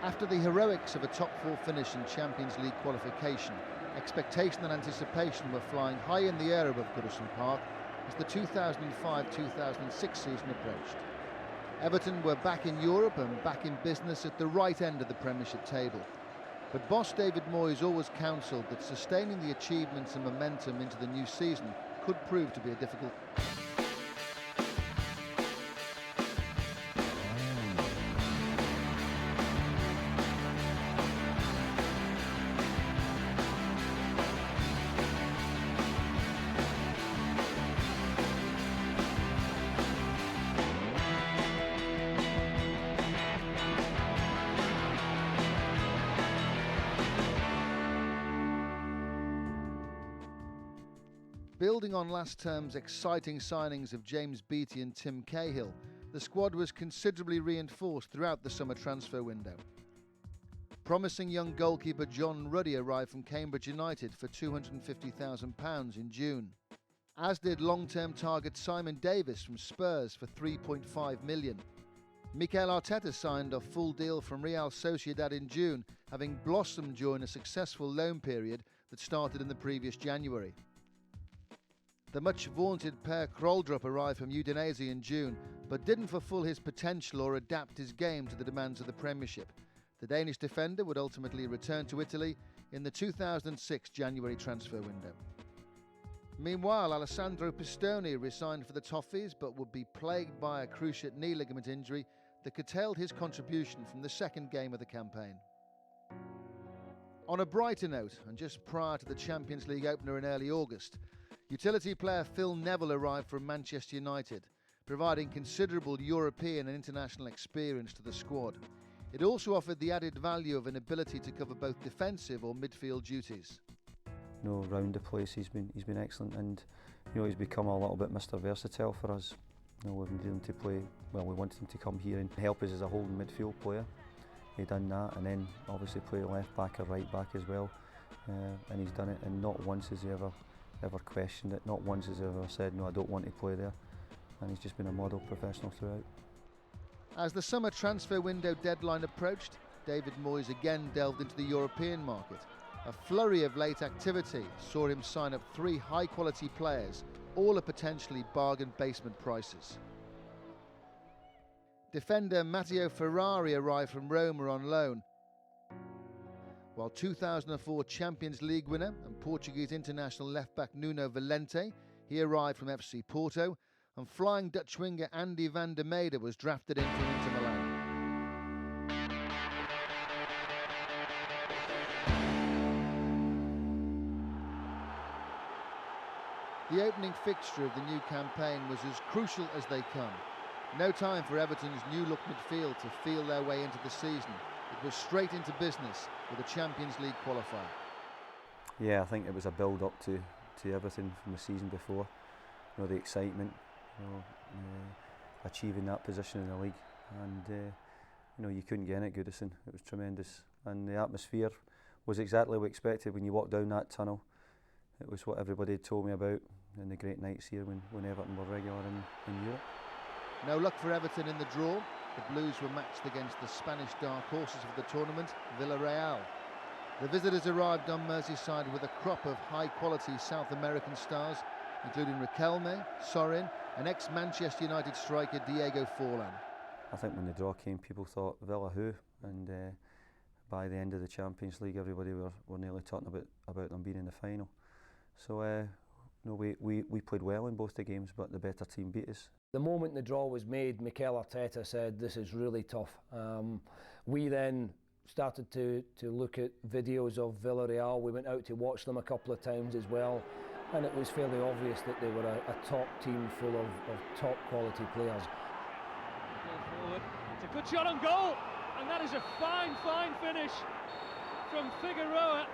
After the heroics of a top-4 finish in Champions League qualification, expectation and anticipation were flying high in the air above Goodison Park as the 2005-2006 season approached. Everton were back in Europe and back in business at the right end of the Premiership table. But boss David Moyes always counselled that sustaining the achievements and momentum into the new season could prove to be a difficult. Building on last term's exciting signings of James Beattie and Tim Cahill, the squad was considerably reinforced throughout the summer transfer window. Promising young goalkeeper John Ruddy arrived from Cambridge United for £250,000 in June, as did long-term target Simon Davis from Spurs for £3.5 million. Mikel Arteta signed a full deal from Real Sociedad in June, having blossomed during a successful loan period that started in the previous January. The much-vaunted Per Kroldrup arrived from Udinese in June, but didn't fulfil his potential or adapt his game to the demands of the Premiership. The Danish defender would ultimately return to Italy in the 2006 January transfer window. Meanwhile, Alessandro Pistone resigned for the Toffees, but would be plagued by a cruciate knee ligament injury that curtailed his contribution from the second game of the campaign. On a brighter note, and just prior to the Champions League opener in early August, utility player Phil Neville arrived from Manchester United, providing considerable European and international experience to the squad. It also offered the added value of an ability to cover both defensive or midfield duties. Round the place he's been excellent, and he's become a little bit Mr. Versatile for us. We've needed him to play, we wanted him to come here and help us as a holding midfield player. He done that, and then obviously play left back or right back as well, and he's done it, and not once has he ever questioned it, not once has he ever said, no, I don't want to play there, and he's just been a model professional throughout. As the summer transfer window deadline approached, David Moyes again delved into the European market. A flurry of late activity saw him sign up 3 high-quality players, all at potentially bargain basement prices. Defender Matteo Ferrari arrived from Roma on loan, while 2004 Champions League winner and Portuguese international left-back Nuno Valente, he arrived from FC Porto, and flying Dutch winger Andy van der Meijden was drafted in from Inter Milan. The opening fixture of the new campaign was as crucial as they come. No time for Everton's new-look midfield to feel their way into the season. It was straight into business with a Champions League qualifier. Yeah, I think it was a build-up to everything from the season before. The excitement, achieving that position in the league, and you couldn't get in at Goodison. It was tremendous, and the atmosphere was exactly what we expected when you walked down that tunnel. It was what everybody had told me about in the great nights here when Everton were regular in Europe. No luck for Everton in the draw. The Blues were matched against the Spanish dark horses of the tournament, Villarreal. The visitors arrived on Merseyside with a crop of high-quality South American stars, including Riquelme, Sorin, and ex-Manchester United striker Diego Forlan. I think when the draw came, people thought, Villa who? And by the end of the Champions League, everybody were nearly talking about them being in the final. So we played well in both the games, but the better team beat us. The moment the draw was made, Mikel Arteta said, this is really tough. We then started to look at videos of Villarreal. We went out to watch them a couple of times as well, and it was fairly obvious that they were a top team full of top quality players. Forward. It's a good shot on goal, and that is a fine finish from Figueroa,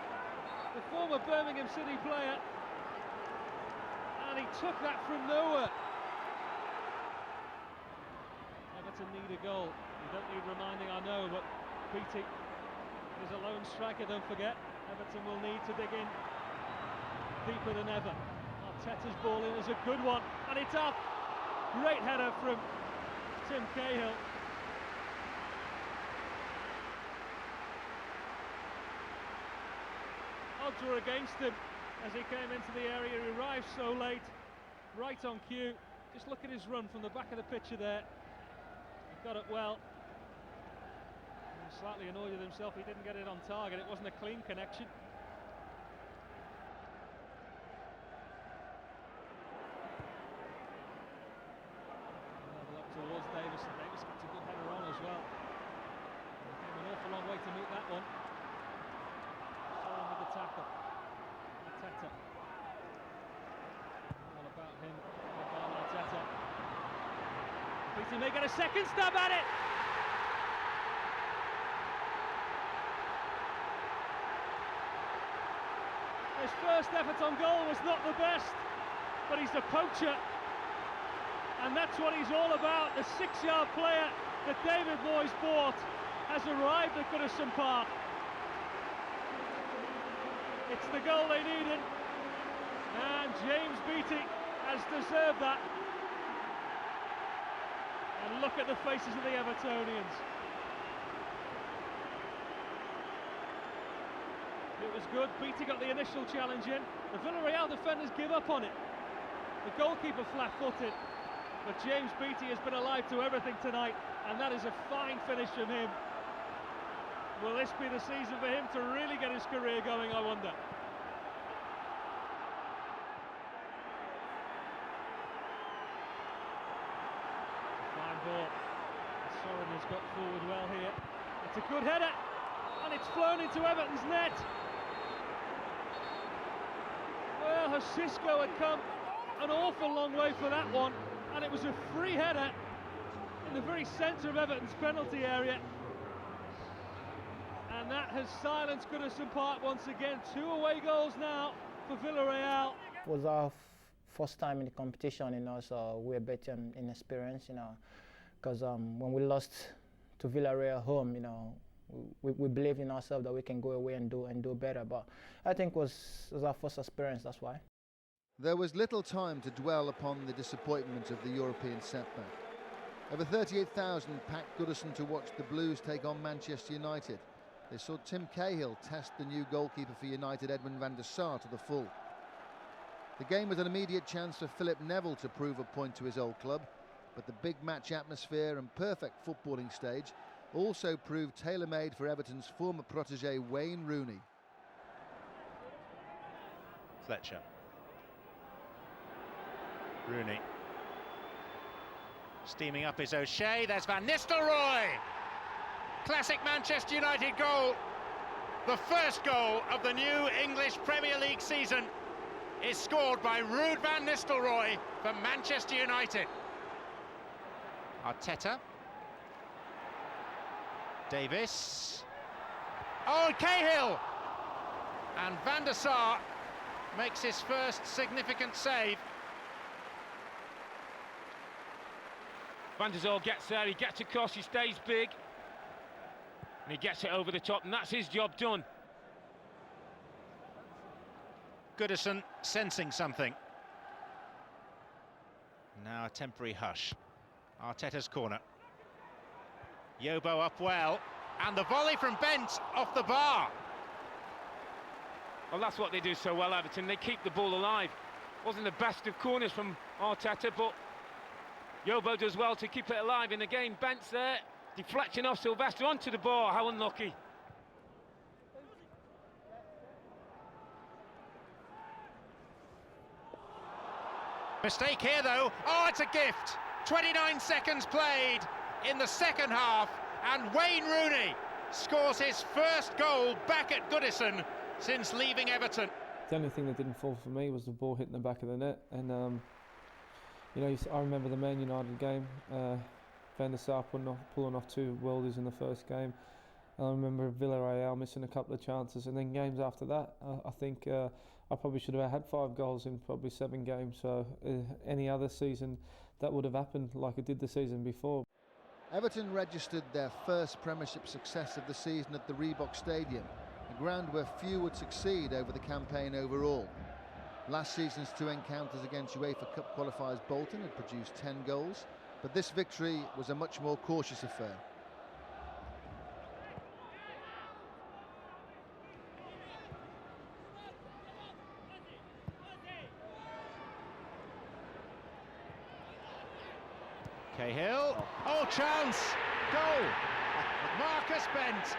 the former Birmingham City player, and he took that from nowhere. Everton need a goal. You don't need reminding, I know, but Beattie is a lone striker, don't forget. Everton will need to dig in deeper than ever. Arteta's ball in is a good one, and it's up. Great header from Tim Cahill. odds were against him as he came into the area. He arrived so late, right on cue. Just look at his run from the back of the picture there. He got it well. He was slightly annoyed with himself, he didn't get it on target. It wasn't a clean connection. Level up towards Davison. Davison gets a good header on as well. He came an awful long way to meet that one. Saw him with the tackle. Arteta. All about him. Arteta. Beattie may get a second stab at it. His first effort on goal was not the best, but he's a poacher, and that's what he's all about. The 6-yard player that David Moyes bought has arrived at Goodison Park. It's the goal they needed, and James Beattie has deserved that. And look at the faces of the Evertonians. It was good. Beattie got the initial challenge in. The Villarreal defenders give up on it. The goalkeeper flat-footed, but James Beattie has been alive to everything tonight, and that is a fine finish from him. Will this be the season for him to really get his career going, I wonder? Fine ball. Soren has got forward well here. It's a good header, and it's flown into Everton's net. Well, Hasisco had come an awful long way for that one, and it was a free header in the very centre of Everton's penalty area. And that has silenced Goodison Park once again. 2 away goals now for Villarreal. It was our first time in the competition, so we're better in experience, because when we lost to Villarreal home, we believed in ourselves that we can go away and do better. But I think it was our first experience, that's why. There was little time to dwell upon the disappointment of the European setback. Over 38,000 packed Goodison to watch the Blues take on Manchester United. They saw Tim Cahill test the new goalkeeper for United, Edwin van der Sar, to the full. The game was an immediate chance for Philip Neville to prove a point to his old club, but the big match atmosphere and perfect footballing stage also proved tailor-made for Everton's former protégé Wayne Rooney. Fletcher. Rooney. Steaming up is O'Shea, there's Van Nistelrooy! Classic Manchester United goal. The first goal of the new English Premier League season is scored by Ruud van Nistelrooy for Manchester United. Arteta. Davis. Oh, Cahill! And Van der Sar makes his first significant save. Van der Sar gets there, he gets across, he stays big. And he gets it over the top, and that's his job done. Goodison sensing something. Now a temporary hush. Arteta's corner. Yobo up well, and the volley from Bent off the bar. Well, that's what they do so well, Everton. They keep the ball alive. Wasn't the best of corners from Arteta, but Yobo does well to keep it alive in the game. Bent's there, deflection off Sylvester onto the bar. How unlucky. Mistake here though. Oh, it's a gift. 29 seconds played in the second half, and Wayne Rooney scores his first goal back at Goodison since leaving Everton. The only thing that didn't fall for me was the ball hitting the back of the net, and I remember the Man United game, Van der Sar pulling off 2 worldies in the first game. I remember Villarreal missing a couple of chances, and then games after that, I think I probably should have had 5 goals in probably 7 games. So any other season, that would have happened like it did the season before. Everton registered their first Premiership success of the season at the Reebok Stadium, a ground where few would succeed over the campaign overall. Last season's 2 encounters against UEFA Cup qualifiers Bolton had produced 10 goals, but this victory was a much more cautious affair. Cahill. Oh, chance! Goal! Marcus Bent.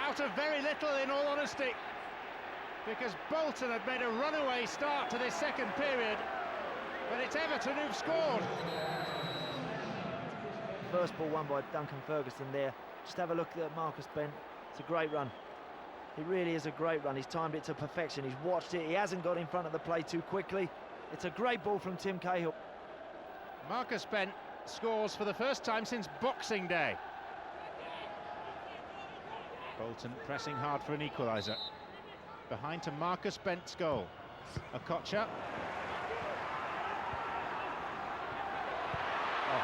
Out of very little, in all honesty, because Bolton had made a runaway start to this second period, but it's Everton who've scored. First ball won by Duncan Ferguson there. Just have a look at Marcus Bent. It's a great run. It really is a great run. He's timed it to perfection. He's watched it. He hasn't got in front of the play too quickly. It's a great ball from Tim Cahill. Marcus Bent scores for the first time since Boxing Day. Bolton pressing hard for an equaliser. Behind to Marcus Bent's goal. Okocha.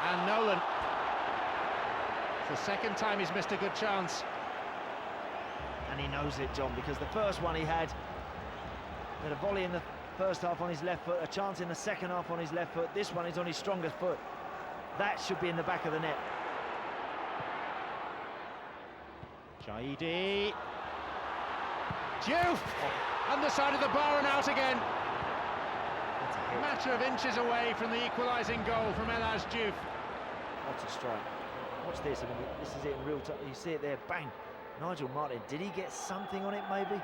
And Nolan. It's the second time he's missed a good chance. And he knows it, John, because the first one he had a volley in the first half on his left foot, a chance in the second half on his left foot. This one is on his strongest foot. That should be in the back of the net. Jaidi. Diouf! Underside of the bar and out again. A matter of inches away from the equalising goal from Elhaj Diouf. What a strike. Watch this. I mean, this is it in real time. You see it there, bang. Nigel Martin, did he get something on it maybe?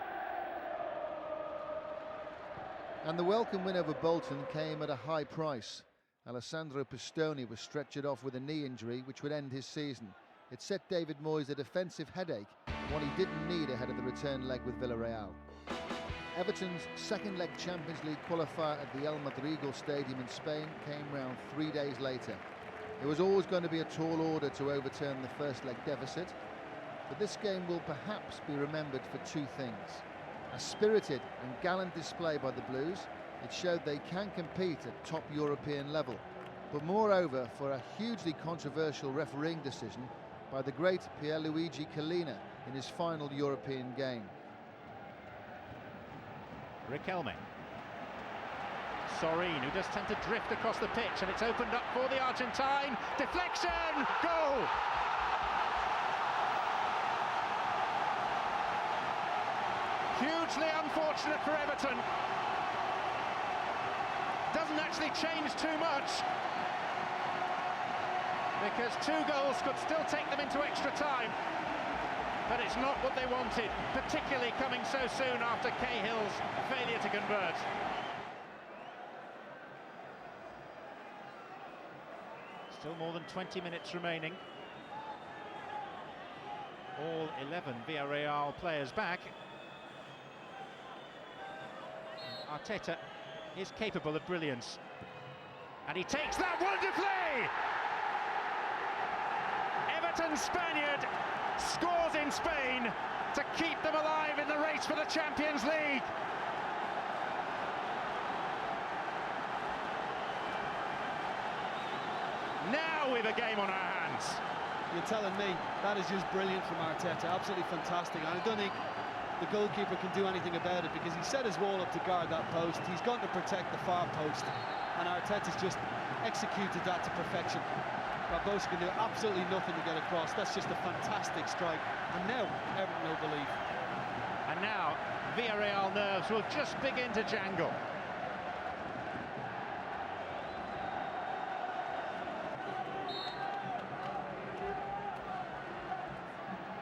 And the welcome win over Bolton came at a high price. Alessandro Pistoni was stretchered off with a knee injury which would end his season. It set David Moyes a defensive headache, one he didn't need ahead of the return leg with Villarreal. Everton's second leg Champions League qualifier at the El Madrigal Stadium in Spain came round 3 days later. It was always going to be a tall order to overturn the first leg deficit, but this game will perhaps be remembered for two things. A spirited and gallant display by the Blues. It showed they can compete at top European level, but moreover for a hugely controversial refereeing decision by the great Pierluigi Collina in his final European game. Riquelme. Sorin, who does tend to drift across the pitch, and it's opened up for the Argentine. Deflection! Goal! Hugely unfortunate for Everton. Doesn't actually change too much, because 2 goals could still take them into extra time, but it's not what they wanted, particularly coming so soon after Cahill's failure to convert. Still more than 20 minutes remaining. All 11 Villarreal players back. Arteta is capable of brilliance, and he takes that wonderfully! Everton Spaniard scores in Spain to keep them alive in the race for the Champions League. Now we've a game on our hands. You're telling me that is just brilliant from Arteta, absolutely fantastic. And I don't think the goalkeeper can do anything about it, because he set his wall up to guard that post. He's got to protect the far post, and Arteta's just executed that to perfection. Barbosa can do absolutely nothing to get across. That's just a fantastic strike. And now Everton will believe. And now Villarreal nerves will just begin to jangle.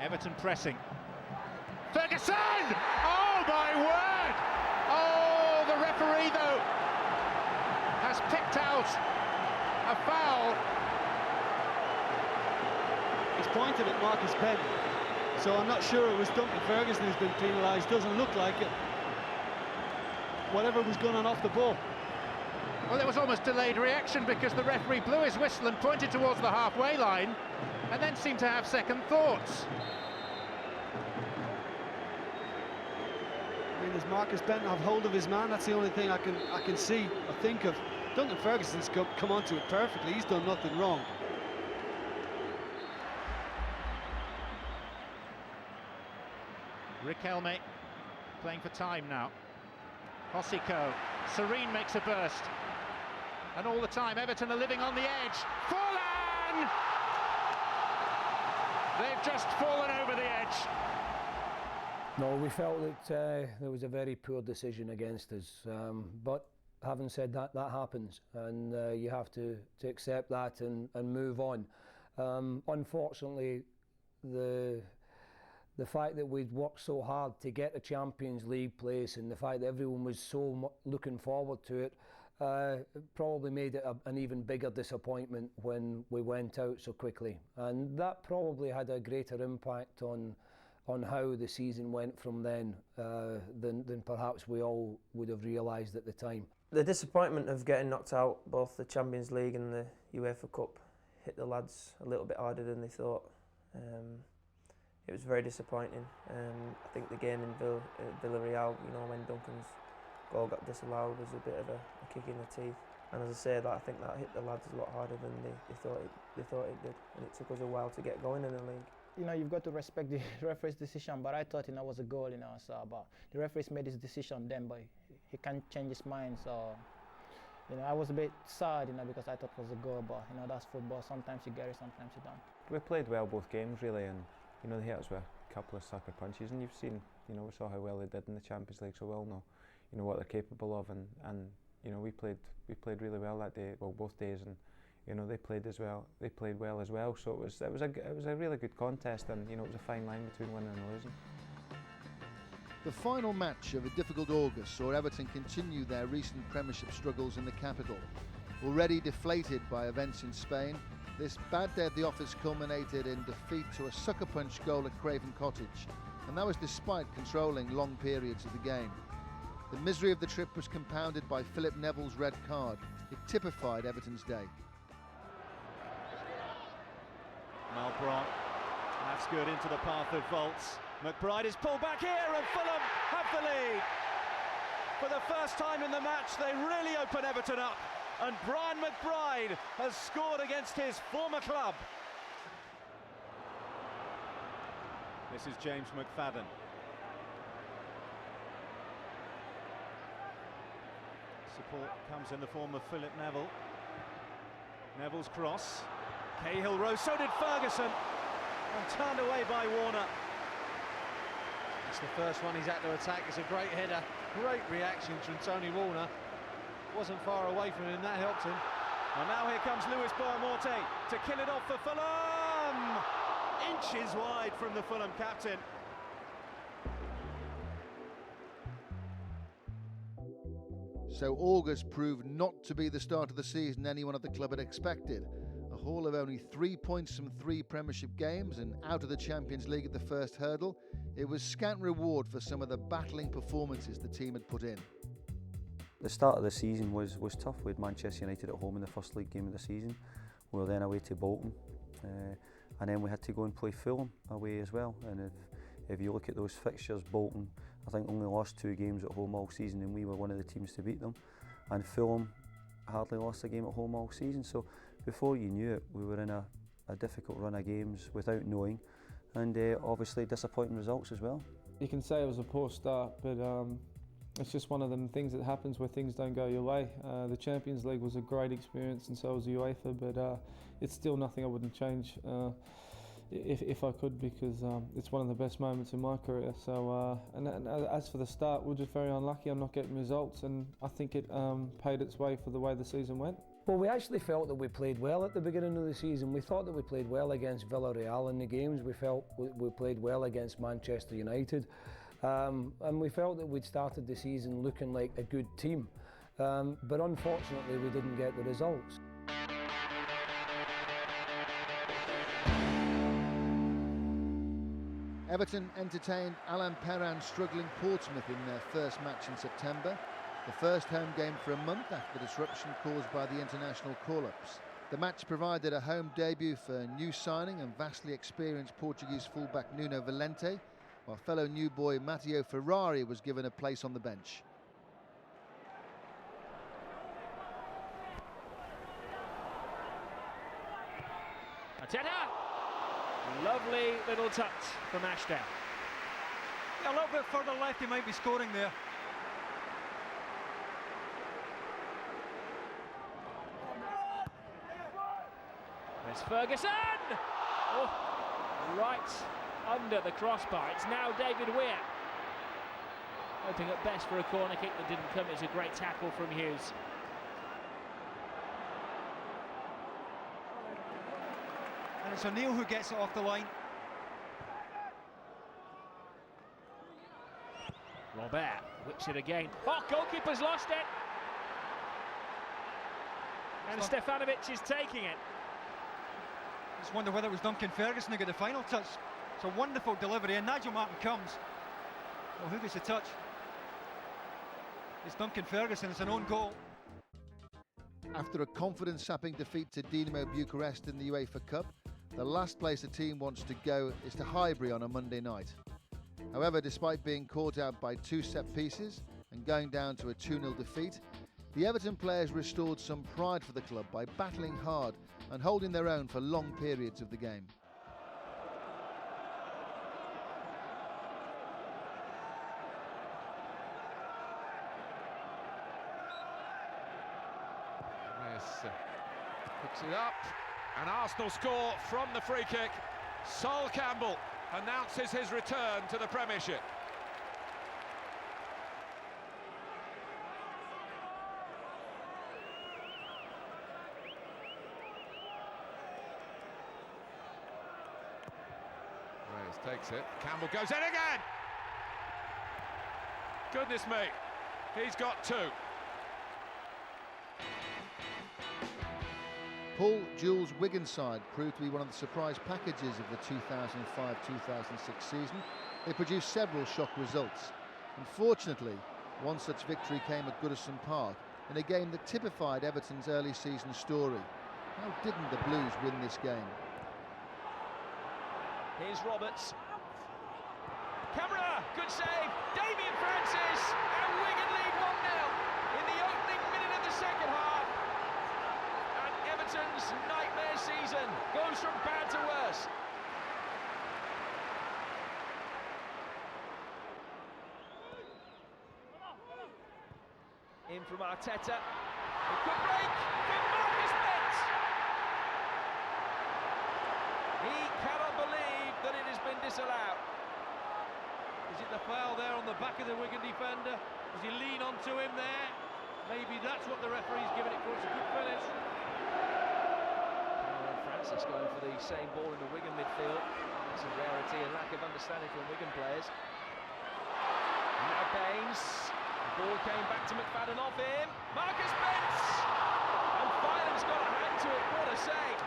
Everton pressing. Ferguson! Oh my word! Oh, the referee though has picked out a foul. He's pointed at Marcus Bent, so I'm not sure it was Duncan Ferguson who's been penalised. Doesn't look like it. Whatever was going on off the ball. Well, it was almost delayed reaction, because the referee blew his whistle and pointed towards the halfway line, and then seemed to have second thoughts. I mean, does Marcus Bent have hold of his man? That's the only thing I can see or think of. Duncan Ferguson's come onto it perfectly. He's done nothing wrong. Riquelme playing for time now. Hosiko. Sorin makes a burst. And all the time Everton are living on the edge. Fallen! They've just fallen over the edge. No, we felt that there was a very poor decision against us, but having said that, that happens, and you have to accept that and move on. Unfortunately, the fact that we'd worked so hard to get a Champions League place, and the fact that everyone was so looking forward to it, probably made it an even bigger disappointment when we went out so quickly, and that probably had a greater impact on how the season went from then than perhaps we all would have realised at the time. The disappointment of getting knocked out, both the Champions League and the UEFA Cup, hit the lads a little bit harder than they thought. It was very disappointing. I think the game in Villarreal, you know, when Duncan's goal got disallowed, was a bit of a kick in the teeth. And as I say, I think that hit the lads a lot harder than they thought it did. And it took us a while to get going in the league. You know, you've got to respect the referee's decision, but I thought, you know, it was a goal, you know, so, but the referee's made his decision then, but he can't change his mind, so, you know, I was a bit sad, you know, because I thought it was a goal, but, you know, that's football. Sometimes you get it, sometimes you don't. We played well both games, really, and, you know, they hit us with a couple of sucker punches, and you've seen, you know, we saw how well they did in the Champions League, so we'll know, you know, what they're capable of, and you know, we played really well that day, well, both days, and you know, they played well as well. So it was a really good contest, and you know, it was a fine line between winning and losing. The final match of a difficult August saw Everton continue their recent Premiership struggles in the capital. Already deflated by events in Spain, this bad day at the office culminated in defeat to a sucker punch goal at Craven Cottage, and that was despite controlling long periods of the game. The misery of the trip was compounded by Philip Neville's red card. It typified Everton's day. Malbron, that's good into the path of Volts. McBride is pulled back here, and Fulham have the lead. For the first time in the match, they really open Everton up, and Brian McBride has scored against his former club. This is James McFadden. Support comes in the form of Philip Neville. Neville's cross. Cahill rose, so did Ferguson, and turned away by Warner. It's the first one he's had to attack. It's a great header, great reaction from Tony Warner. Wasn't far away from him, that helped him. And now here comes Luis Boamorte to kill it off for Fulham! Inches wide from the Fulham captain. So August proved not to be the start of the season anyone at the club had expected. A haul of only 3 points from 3 Premiership games and out of the Champions League at the first hurdle, it was scant reward for some of the battling performances the team had put in. The start of the season was tough. We had Manchester United at home in the first league game of the season. We were then away to Bolton, and then we had to go and play Fulham away as well. And if you look at those fixtures, Bolton, I think, only lost 2 games at home all season, and we were one of the teams to beat them. And Fulham hardly lost a game at home all season. So before you knew it, we were in a difficult run of games without knowing, and obviously disappointing results as well. You can say it was a poor start, but it's just one of them things that happens where things don't go your way. The Champions League was a great experience, and so was the UEFA, but it's still nothing I wouldn't change if I could, because it's one of the best moments in my career. So, and as for the start, we're just very unlucky on not getting results, and I think it paid its way for the way the season went. Well, we actually felt that we played well at the beginning of the season. We thought that we played well against Villarreal in the games. We felt we played well against Manchester United. And we felt that we'd started the season looking like a good team. But unfortunately, we didn't get the results. Everton entertained Alan Perrin's struggling Portsmouth in their first match in September, the first home game for a month after the disruption caused by the international call-ups. The match provided a home debut for new signing and vastly experienced Portuguese fullback Nuno Valente, while fellow new boy Matteo Ferrari was given a place on the bench. Arteta! Lovely little touch from Ashdown. Yeah, a little bit further left, he might be scoring there. There's Ferguson! Oh, right under the crossbar. It's now David Weir. hoping at best for a corner kick that didn't come. It's a great tackle from Hughes. And it's O'Neill who gets it off the line. Robert whips it again. Oh, goalkeeper's lost it. And Stefanovic is taking it. Just wonder whether it was Duncan Ferguson who got the final touch. It's a wonderful delivery, and Nigel Martin comes. Well, who gets the touch? It's Duncan Ferguson. It's an own goal. After a confidence-sapping defeat to Dinamo Bucharest in the UEFA Cup, the last place a team wants to go is to Highbury on a Monday night. However, despite being caught out by 2 set pieces and going down to a 2-0 defeat, the Everton players restored some pride for the club by battling hard and holding their own for long periods of the game. Picks it up, and Arsenal score from the free kick. Sol Campbell announces his return to the Premiership. Reyes takes it, Campbell goes in again! Goodness me, he's got 2. Paul Jewell's Wigan side proved to be one of the surprise packages of the 2005-2006 season. They produced several shock results. Unfortunately, one such victory came at Goodison Park in a game that typified Everton's early season story. How didn't the Blues win this game? Here's Roberts. Camera, good save. Damien Francis, and Wigan lead 1-0 in the opening minute of the second half. Everton's nightmare season goes from bad to worse. In from Arteta. A quick break from Marcus Bent. He cannot believe that it has been disallowed. Is it the foul there on the back of the Wigan defender? Does he lean onto him there? Maybe that's what the referee's giving it for. It's a good finish. Francis going for the same ball in the Wigan midfield. That's a rarity and lack of understanding from Wigan players. And now Baines. The ball came back to McFadden off him. Marcus Bent! And Filan's got a hand to it. What a save!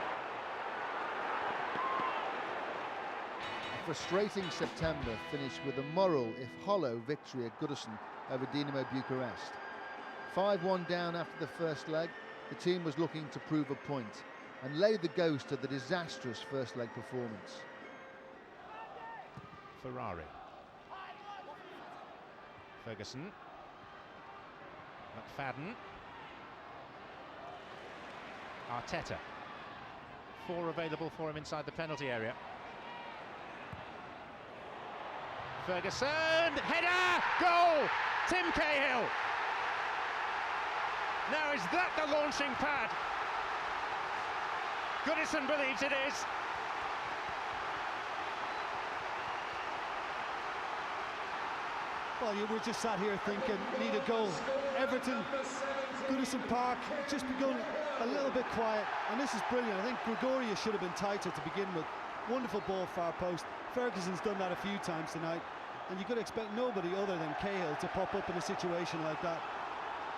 A frustrating September finished with a moral, if hollow, victory at Goodison over Dinamo Bucharest. 5-1 down after the first leg, the team was looking to prove a point and lay the ghost of the disastrous first leg performance. Ferrari. Ferguson. McFadden. Arteta. 4 available for him inside the penalty area. Ferguson, header, goal! Tim Cahill. Now is that the launching pad? Goodison believes it is. Well, we're just sat here thinking, need a goal. Everton, Goodison Park, just begun a little bit quiet, and this is brilliant. I think Gregorius should have been tighter to begin with. Wonderful ball, far post. Ferguson's done that a few times tonight, and you could expect nobody other than Cahill to pop up in a situation like that.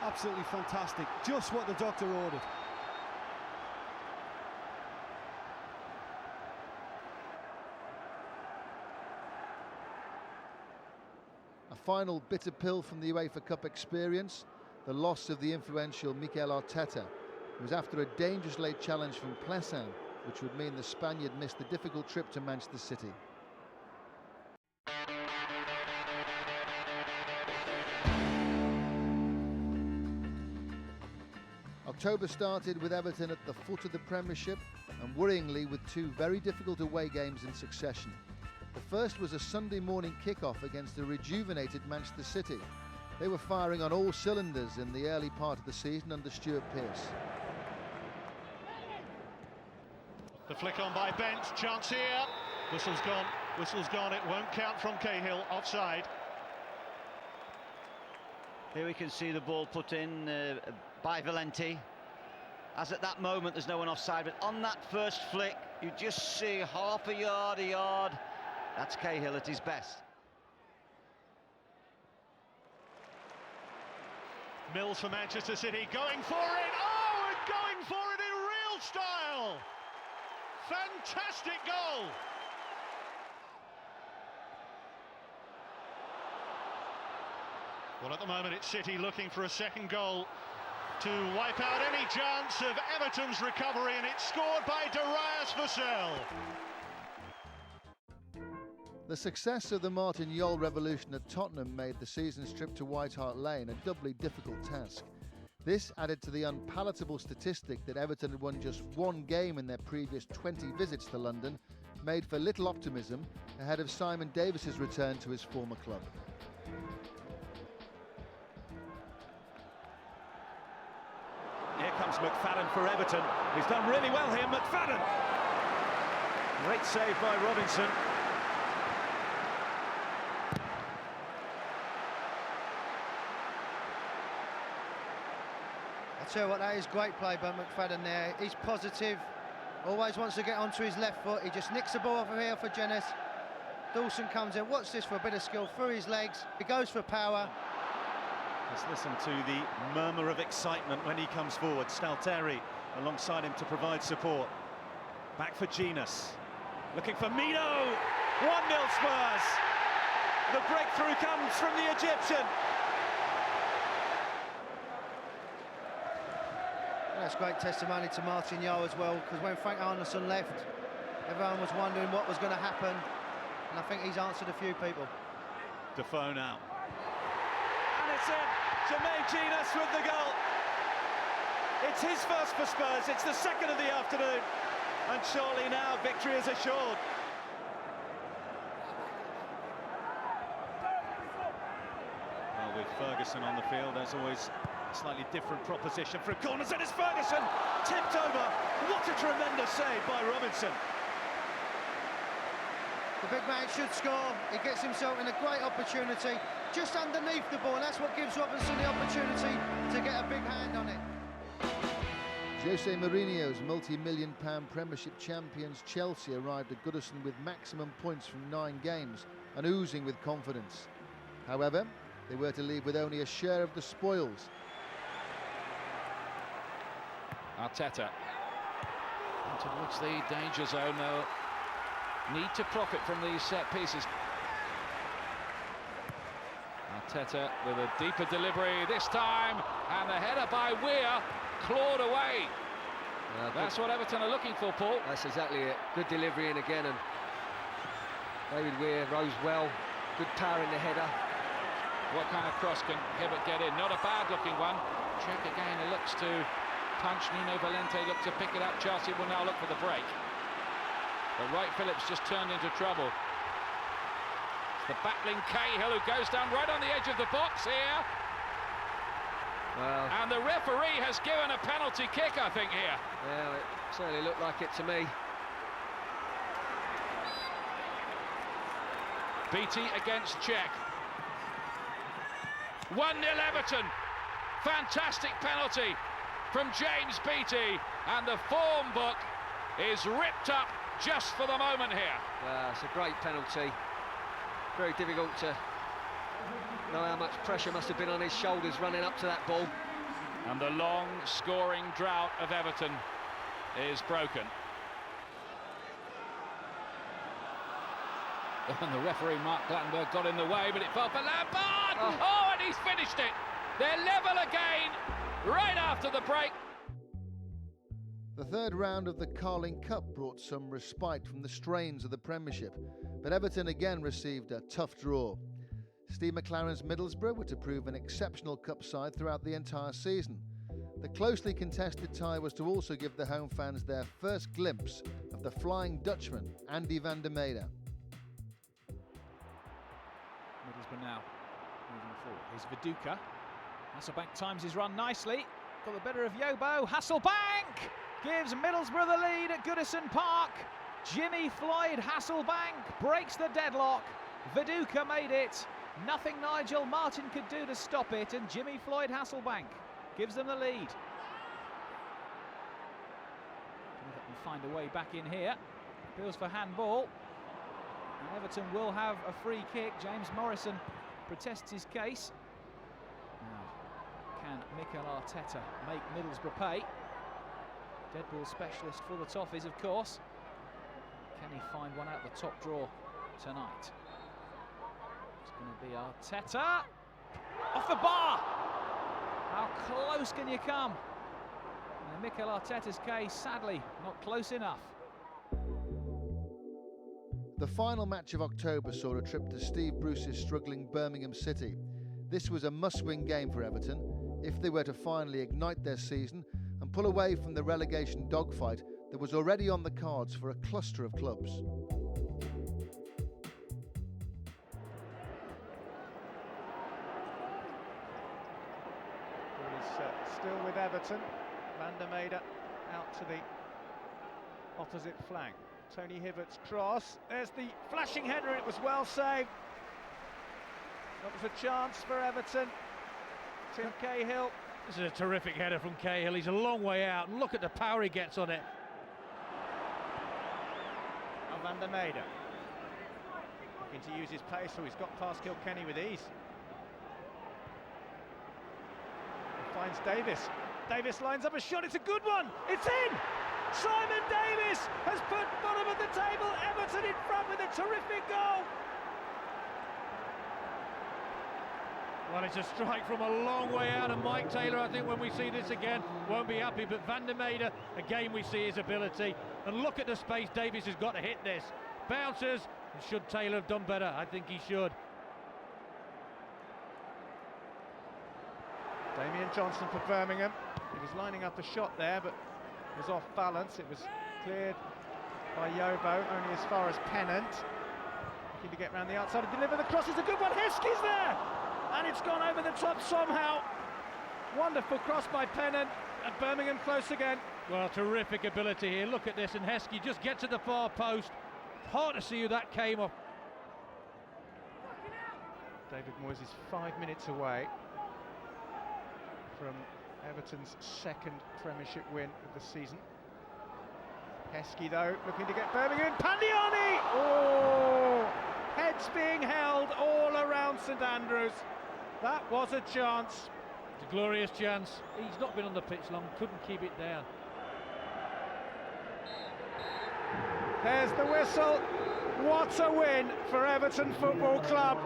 Absolutely fantastic. Just what the doctor ordered. A final bitter pill from the UEFA Cup experience, the loss of the influential Mikel Arteta. It was after a dangerous late challenge from Plessin, which would mean the Spaniard missed the difficult trip to Manchester City. October started with Everton at the foot of the Premiership and worryingly with 2 very difficult away games in succession. The first was a Sunday morning kick-off against a rejuvenated Manchester City. They were firing on all cylinders in the early part of the season under Stuart Pearce. The flick on by Bent, chance here. Whistle's gone, it won't count from Cahill, offside. Here we can see the ball put in by Valenti. As at that moment there's no one offside, but on that first flick you just see half a yard. That's Cahill at his best. Mills for Manchester City, going for it! Oh, and going for it in real style! Fantastic goal! Well, at the moment it's City looking for a second goal to wipe out any chance of Everton's recovery, and it's scored by Darius Vassell. The success of the Martin Jol revolution at Tottenham made the season's trip to White Hart Lane a doubly difficult task. This added to the unpalatable statistic that Everton had won just one game in their previous 20 visits to London, made for little optimism ahead of Simon Davis's return to his former club. Here comes McFadden for Everton. He's done really well here, McFadden. Great save by Robinson. I tell you what, that is great play by McFadden there. He's positive, always wants to get onto his left foot. He just nicks the ball off of here for Jenas. Dawson comes in, watch this for a bit of skill through his legs. He goes for power. Let's listen to the murmur of excitement when he comes forward. Stalteri alongside him to provide support. Back for Jenas. Looking for Mino. 1-0 Spurs. The breakthrough comes from the Egyptian. That's great testimony to Martin Jol as well, because when Frank Arneson left, everyone was wondering what was going to happen, and I think he's answered a few people. Defoe now. And it's in. Jermaine Jenas with the goal. It's his first for Spurs. It's the second of the afternoon. And surely now victory is assured. Well, with Ferguson on the field, as always, a slightly different proposition from corners, and it's Ferguson tipped over. What a tremendous save by Robinson. The big man should score. He gets himself in a great opportunity just underneath the ball. That's what gives Robinson the opportunity to get a big hand on it. Jose Mourinho's multi-million-pound Premiership champions Chelsea arrived at Goodison with maximum points from 9 games and oozing with confidence. However, they were to leave with only a share of the spoils. Arteta towards the danger zone now. Need to profit from these set pieces. Arteta with a deeper delivery this time, and the header by Weir clawed away. That's what Everton are looking for, Paul. That's exactly it. Good delivery in again, and David Weir rose well. Good power in the header. What kind of cross can Hibbert get in? Not a bad looking one. Check again, it looks to punch. Nuno Valente look to pick it up. Chelsea will now look for the break. But Wright Phillips just turned into trouble. It's the battling Cahill who goes down right on the edge of the box here. Well, and the referee has given a penalty kick, I think, here. Yeah, it certainly looked like it to me. Beattie against Cech. 1-0 Everton. Fantastic penalty from James Beattie, and the form book is ripped up just for the moment here. It's a great penalty. Very difficult to know how much pressure must have been on his shoulders running up to that ball. And the long scoring drought of Everton is broken. And the referee, Mark Clattenburg, got in the way, but it fell for Lampard! Oh, and he's finished it! They're level again, right after the break. The third round of the Carling Cup brought some respite from the strains of the Premiership, but Everton again received a tough draw. Steve McLaren's Middlesbrough were to prove an exceptional cup side throughout the entire season. The closely contested tie was to also give the home fans their first glimpse of the Flying Dutchman, Andy van der Meijden. Middlesbrough now moving forward. Here's Viduka. Hasselbank times his run nicely. Got the better of Yobo. Hasselbank gives Middlesbrough the lead at Goodison Park. Jimmy Floyd Hasselbank breaks the deadlock. Viduka made it Nothing Nigel Martin could do to stop it, and Jimmy Floyd Hasselbank gives them the lead. Everton find a way back in here. Appeals for handball. And Everton will have a free kick. James Morrison protests his case. Now, can Mikel Arteta make Middlesbrough pay? Dead ball specialist for the Toffees, of course. Can he find one out the top drawer tonight? It's going to be Arteta. Off the bar! How close can you come? And Mikel Arteta's case, sadly, not close enough. The final match of October saw a trip to Steve Bruce's struggling Birmingham City. This was a must-win game for Everton if they were to finally ignite their season and pull away from the relegation dogfight that was already on the cards for a cluster of clubs. Ball is still with Everton. Van der Meijden out to the opposite flank. Tony Hibbert's cross. There's the flashing header. It was well saved. That was a chance for Everton. Tim Cahill. This is a terrific header from Cahill. He's a long way out. And look at the power he gets on it. And Van der Meijden looking to use his pace, so he's got past Kilkenny with ease. He finds Davis. Davis lines up a shot. It's a good one. It's in. Simon Davis has put bottom of the table Everton in front with a terrific goal. Well, it's a strike from a long way out, and Mike Taylor, I think when we see this again, won't be happy. But Van der Meijden, again we see his ability. And look at the space Davis has got to hit this. Bounces, and should Taylor have done better? I think he should. Damian Johnson for Birmingham. He was lining up a shot there, but was off balance. It was cleared by Yobo, only as far as Pennant. Looking to get round the outside and deliver the cross. It's a good one. Heskey's there, and it's gone over the top somehow. Wonderful cross by Pennant, and Birmingham close again. Well, terrific ability here. Look at this, and Heskey just gets to the far post. Hard to see who that came off. David Moyes is 5 minutes away from Everton's second Premiership win of the season. Heskey, though, looking to get Birmingham. Pandiani! Oh! Heads being held all around St Andrews. That was a chance. It's a glorious chance. He's not been on the pitch long, couldn't keep it down. There's the whistle. What a win for Everton Football Club.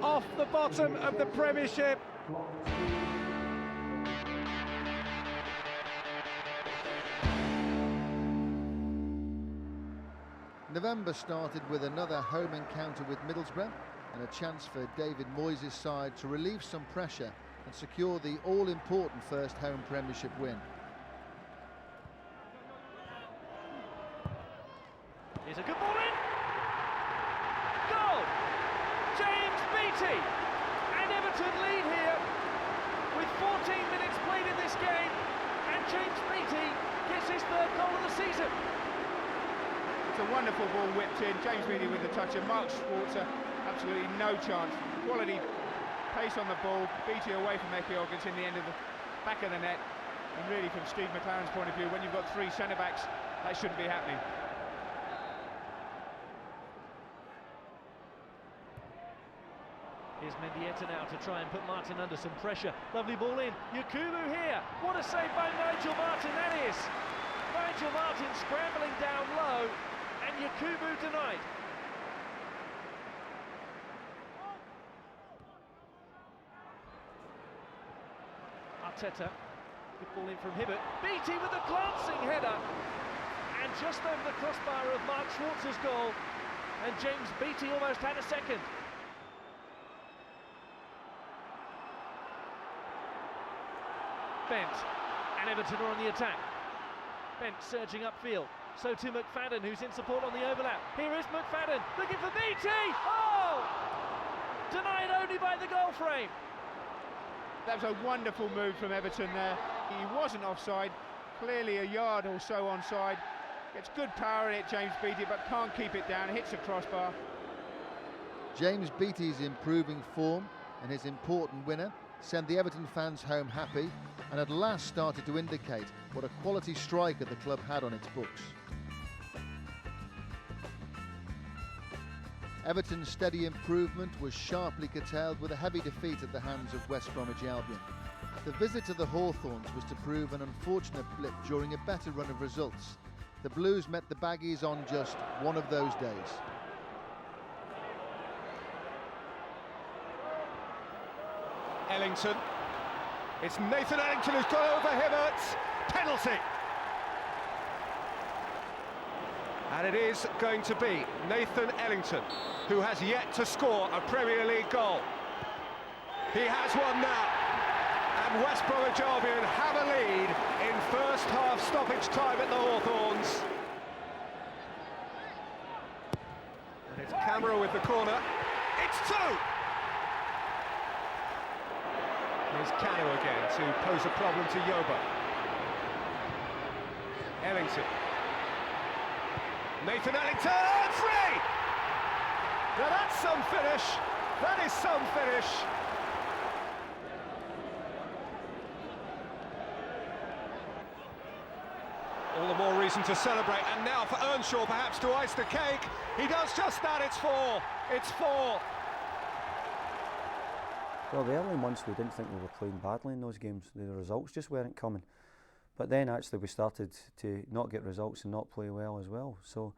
Off the bottom of the Premiership. November started with another home encounter with Middlesbrough and a chance for David Moyes' side to relieve some pressure and secure the all-important first home Premiership win. Here's a good ball in. Goal! James Beattie! And Everton lead here with 14 minutes played in this game, and James Beattie gets his third goal of the season. It's a wonderful ball whipped in. James Beattie with the touch, and Mark Schwarzer absolutely no chance. Quality pace on the ball. Beattie away from Ekiog. It's in the end of the back of the net. And really, from Steve McLaren's point of view, when you've got three centre backs, that shouldn't be happening. Here's Mendieta now to try and put Martin under some pressure. Lovely ball in. Yakubu here. What a save by Nigel Martin that is. Nigel Martin scrambling down low, and Yakubu denied. Arteta. Good ball in from Hibbert. Beattie with a glancing header. And just over the crossbar of Mark Schwartz's goal. And James Beattie almost had a second. Bent, and Everton are on the attack. Bent surging upfield, so to McFadden, who's in support on the overlap. Here is McFadden, looking for Beattie! Oh! Denied only by the goal frame. That was a wonderful move from Everton there. He wasn't offside, clearly a yard or so onside. Gets good power in it, James Beattie, but can't keep it down. Hits the crossbar. James Beattie's improving form and his important winner sent the Everton fans home happy and at last started to indicate what a quality striker the club had on its books. Everton's steady improvement was sharply curtailed with a heavy defeat at the hands of West Bromwich Albion. The visit to the Hawthorns was to prove an unfortunate blip during a better run of results. The Blues met the Baggies on just one of those days. Ellington. It's Nathan Ellington who's got over Hibbert. Penalty. And it is going to be Nathan Ellington, who has yet to score a Premier League goal. He has one now. And West Bromwich Albion have a lead in first half stoppage time at the Hawthorns. And it's Camera with the corner. It's two! Here's Cano again to pose a problem to Yoba. Ellington. Nathan Ellington, free! Now that's some finish. That is some finish. All the more reason to celebrate. And now for Earnshaw perhaps to ice the cake. He does just that. It's four. It's four. Well, the early months we didn't think we were playing badly in those games. The results just weren't coming. But then actually we started to not get results and not play well as well. So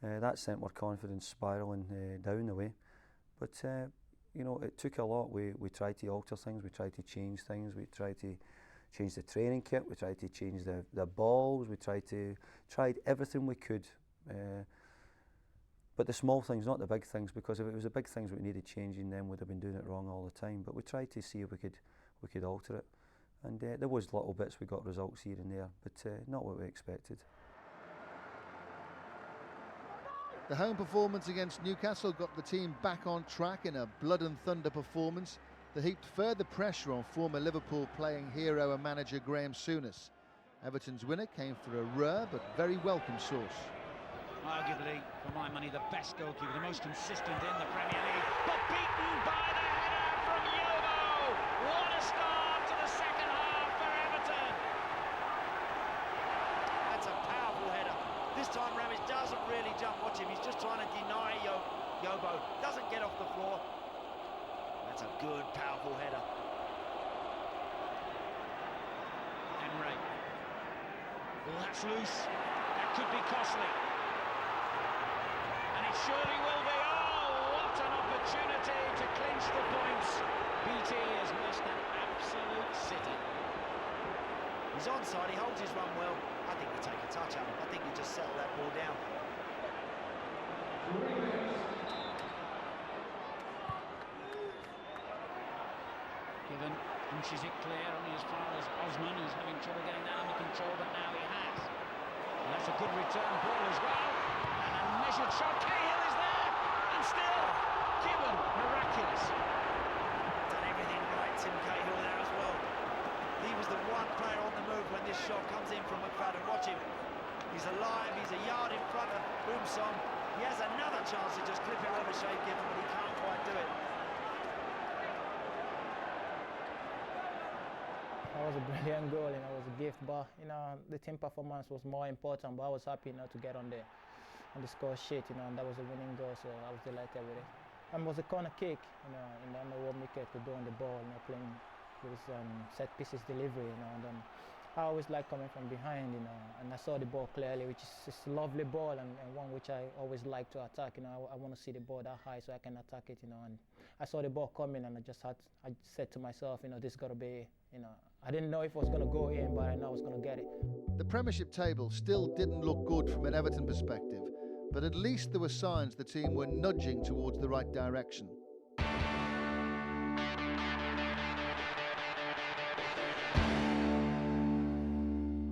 that sent our confidence spiralling down the way. But you know, it took a lot. We tried to alter things, we tried to change things, we tried to change the training kit, we tried to change the balls, we tried everything we could. But the small things, not the big things, because if it was the big things we needed changing, then we'd have been doing it wrong all the time. But we tried to see if we could alter it. And there was little bits we got results here and there, but not what we expected. The home performance against Newcastle got the team back on track in a blood and thunder performance that heaped further pressure on former Liverpool playing hero and manager Graham Souness. Everton's winner came for a rare but very welcome source. Arguably, for my money, the best goalkeeper, the most consistent in the Premier League, but beaten by the header from Yobo. What a start to the second half for Everton. That's a powerful header. This time Ramis doesn't really jump. Watch him, he's just trying to deny Yobo. Doesn't get off the floor. That's a good, powerful header. Emre. Well, that's loose. That could be costly. Surely will be. Oh, what an opportunity to clinch the points. BT has missed an absolute sitter. He's onside, he holds his run well. I think we take a touch out. I think we just settle that ball down. Given inches it clear only as far as Osman, who's having trouble getting that under control, but now he has. And that's a good return ball as well. Measured shot, Cahill is there, and still, Gibbon, miraculous. Done everything right, Tim Cahill there as well. He was the one player on the move when this shot comes in from McFadden. Watch him. He's alive, he's a yard in front of Boomsong. He has another chance to just clip it over Shea Gibbon, but he can't quite do it. That was a brilliant goal, you know, it was a gift, but you know, the team performance was more important, but I was happy, you know, to get on there. And the score sheet, you know, and that was a winning goal, so I was delighted with it. And it was a corner kick, you know, and I don't know what Mikel could do on the ball, you know, playing with set pieces delivery, you know, and then I always like coming from behind, you know, and I saw the ball clearly, which is a lovely ball and one which I always like to attack, you know, I want to see the ball that high so I can attack it, you know, and I saw the ball coming and I said to myself, you know, this got to be, you know, I didn't know if it was going to go in, but I know I was going to get it. The Premiership table still didn't look good from an Everton perspective, but at least there were signs the team were nudging towards the right direction.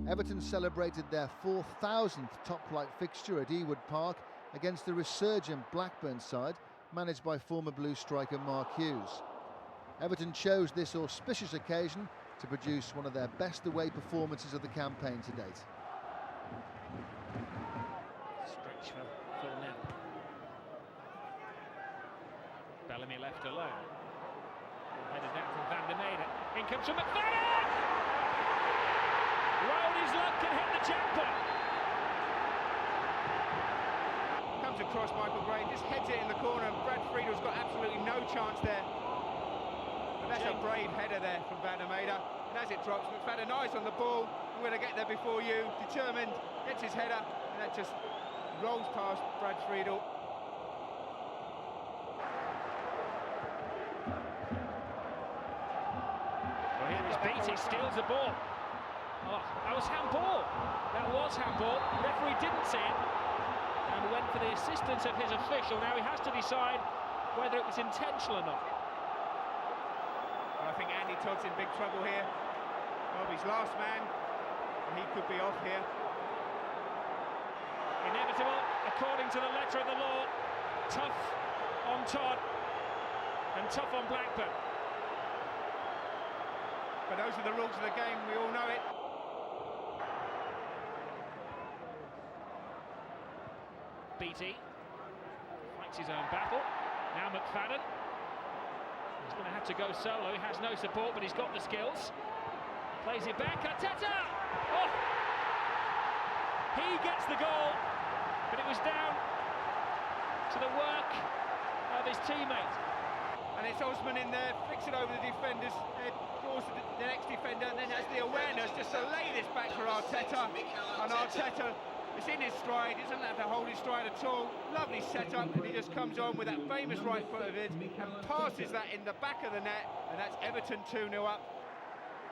Everton celebrated their 4,000th top-flight fixture at Ewood Park against the resurgent Blackburn side, managed by former Blue striker Mark Hughes. Everton chose this auspicious occasion to produce one of their best away performances of the campaign to date. Stretch for Phil Neville. Bellamy left alone. Headed down from Van der Meijden. In comes from McFadden! Rode his luck and hit the jumper. Comes across Michael Gray, just heads it in the corner, and Brad Friedel's got absolutely no chance there. But that's a brave header there from Van der Meijden. And as it drops, McFadden eyes on the ball. I'm going to get there before you. Determined, gets his header, and that just rolls past Brad Friedel. Well, here is Beattie, steals the ball. Oh, that was handball. That was handball. Referee didn't see it and went for the assistance of his official. Now he has to decide whether it was intentional or not. Well, I think Andy Todd's in big trouble here. Robbie's last man, and he could be off here. Inevitable, according to the letter of the law. Tough on Todd and tough on Blackburn. But those are the rules of the game, we all know it. Beattie fights his own battle. Now McFadden. He's going to have to go solo. He has no support, but he's got the skills. Plays it back. Arteta! Oh! He gets the goal, but it was down to the work of his teammate. And it's Osman in there, flicks it over the defenders, draws the next defender, and then has the awareness just to lay this back for Arteta. And Arteta, it's in his stride, he doesn't have to hold his stride at all. Lovely setup, and he just comes on with that famous right foot of his and passes that in the back of the net, and that's Everton 2-0 up.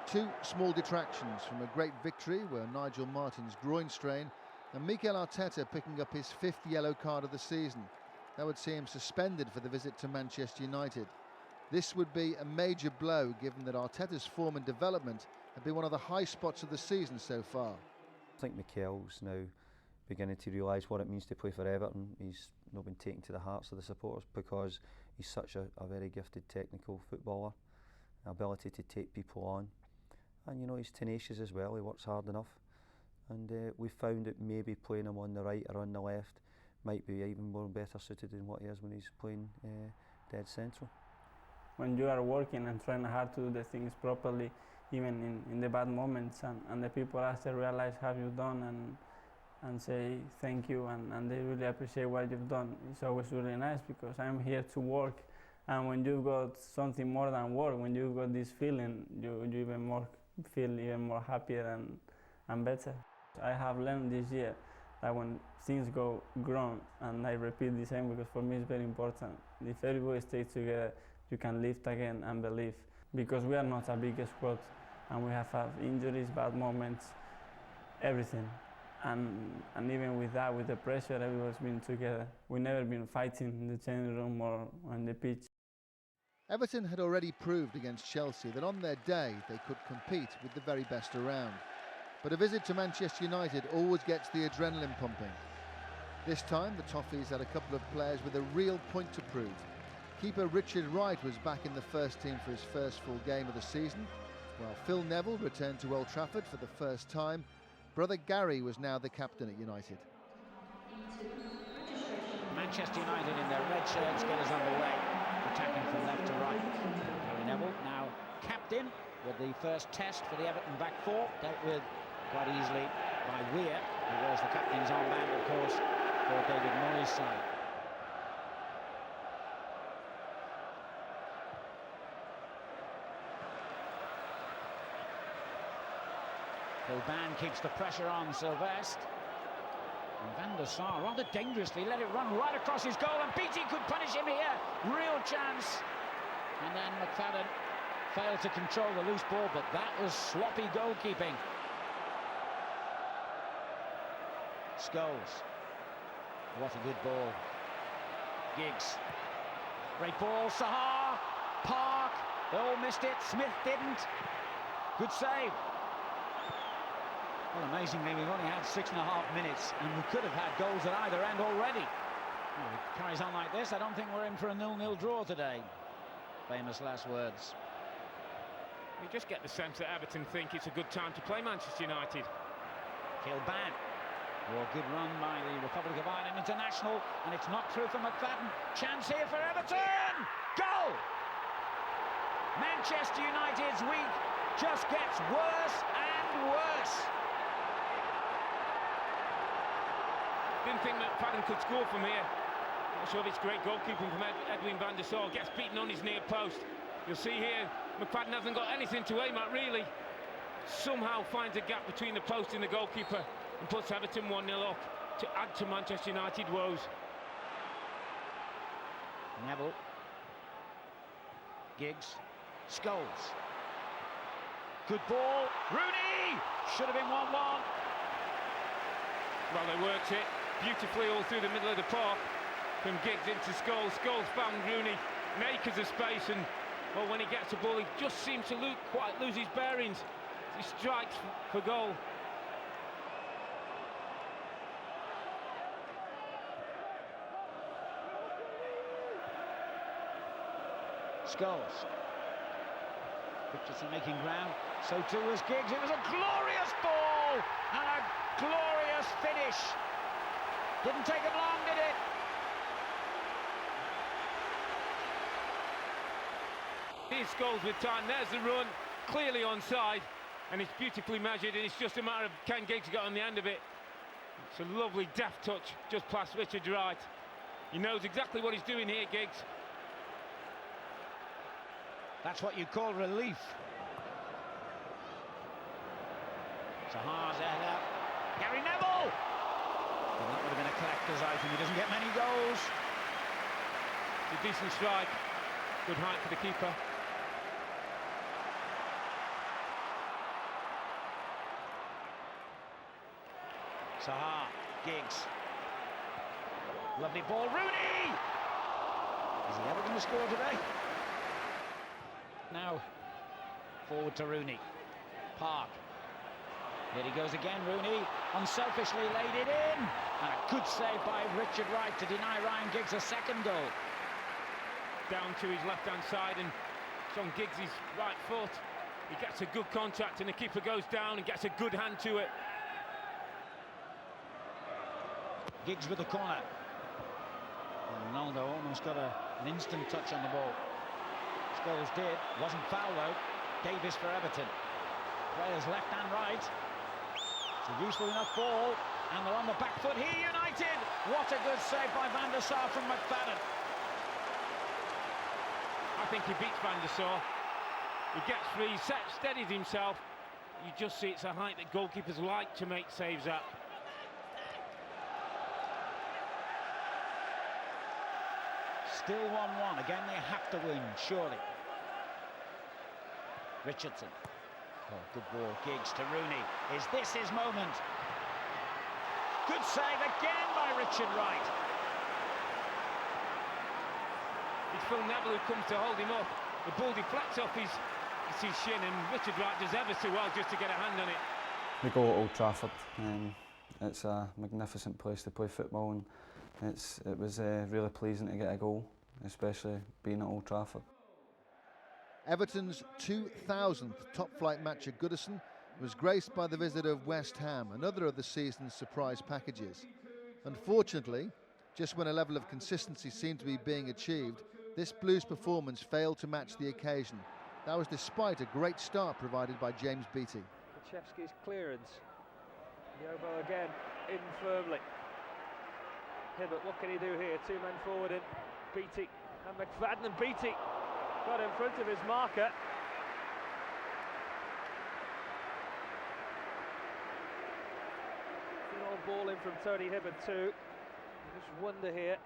Two small detractions from a great victory were Nigel Martin's groin strain and Mikel Arteta picking up his 5th yellow card of the season. That would see him suspended for the visit to Manchester United. This would be a major blow given that Arteta's form and development have been one of the high spots of the season so far. I think Mikel's now beginning to realise what it means to play for Everton. He's not been taken to the hearts of the supporters because he's such a very gifted technical footballer, ability to take people on. And you know, he's tenacious as well, he works hard enough. And we found that maybe playing him on the right or on the left might be even more better suited than what he is when he's playing dead central. When you are working and trying hard to do the things properly, even in the bad moments, and the people after realize how you've done and say thank you, and they really appreciate what you've done, it's always really nice because I'm here to work. And when you've got something more than work, when you've got this feeling, you even more feel even more happier and better. I have learned this year that when things go wrong, and I repeat the same because for me it's very important, if everybody stays together, you can lift again and believe. Because we are not a big squad, and we have injuries, bad moments, everything. And even with that, with the pressure, everyone's been together. We've never been fighting in the changing room or on the pitch. Everton had already proved against Chelsea that on their day they could compete with the very best around. But a visit to Manchester United always gets the adrenaline pumping. This time the Toffees had a couple of players with a real point to prove. Keeper Richard Wright was back in the first team for his first full game of the season, while Phil Neville returned to Old Trafford for the first time. Brother Gary was now the captain at United. Manchester United in their red shirts get us underway, attacking from left to right. Gary Neville now captain with the first test for the Everton back four, dealt with quite easily by Weir, who wears the captain's armband, of course, for David Moyes' side. Phil Ban keeps the pressure on Sylvestre. And Van der Sar rather dangerously let it run right across his goal, and Beattie could punish him here. Real chance. And then McFadden failed to control the loose ball, but that was sloppy goalkeeping. Scholes. What a good ball. Giggs. Great ball. Sahar. Park. They all missed it. Smith didn't. Good save. Well, amazingly, we've only had 6.5 minutes, and we could have had goals at either end already. Well, if it carries on like this, I don't think we're in for a 0-0 draw today. Famous last words. You just get the sense that Everton think it's a good time to play Manchester United. Kilban. Oh, good run by the Republic of Ireland international, and it's not through for McFadden. Chance here for Everton! Goal! Manchester United's week just gets worse and worse. Didn't think McFadden could score from here. Not sure if it's great goalkeeping from Edwin van der Sar. Gets beaten on his near post. You'll see here, McFadden hasn't got anything to aim at, really. Somehow finds a gap between the post and the goalkeeper and puts Everton 1-0 up to add to Manchester United woes. Neville. Giggs. Scholes. Good ball. Rooney! Should have been 1-1. Well, they worked it beautifully all through the middle of the park. From Giggs into Scholes. Scholes found Rooney in acres of space, and well, when he gets the ball, he just seems to lose his bearings. He strikes for goal. Scholes. Richardson making ground, so too was Giggs. It was a glorious ball and a glorious finish. Didn't take him long, did it? Here's Scholes with time. There's the run, clearly onside, and it's beautifully measured, and it's just a matter of can Giggs get on the end of it. It's a lovely deft touch just past Richard Wright. He knows exactly what he's doing here, Giggs. That's what you call relief. Zaha's header. Gary Neville! Well, that would have been a collector's item. He doesn't get many goals. It's a decent strike. Good height for the keeper. Zaha, Giggs. Lovely ball, Rooney! Is he ever going to score today? Now, forward to Rooney. Park. Here he goes again, Rooney. Unselfishly laid it in. And a good save by Richard Wright to deny Ryan Giggs a second goal. Down to his left-hand side, and it's on Giggs' right foot. He gets a good contact, and the keeper goes down and gets a good hand to it. Giggs with the corner. Ronaldo almost got an instant touch on the ball. Scholes did, wasn't foul though. Davis for Everton. Players left and right. It's a useful enough ball, and they're on the back foot here, United. What a good save by Van der Sar from McFadden. I think he beats Van der Sar. He gets free, steadies himself. You just see it's a height that goalkeepers like to make saves at. Still 1-1. Again, they have to win, surely. Richardson. Oh, good ball. Giggs to Rooney. Is this his moment? Good save again by Richard Wright. It's Phil Neville who comes to hold him up. The ball deflects off his shin, and Richard Wright does ever so well just to get a hand on it. We go at Old Trafford. It's a magnificent place to play football, and it was really pleasing to get a goal, especially being at Old Trafford. Everton's 2000th top-flight match at Goodison was graced by the visit of West Ham, another of the season's surprise packages. Unfortunately, just when a level of consistency seemed to be being achieved, this Blues performance failed to match the occasion. That was despite a great start provided by James Beattie. Kuchevski's clearance. Yobo again, in firmly. Hibbert, what can he do here? Two men forward in Beattie and McFadden, and Beattie got in front of his marker. Good old ball in from Tony Hibbert too. I just wonder here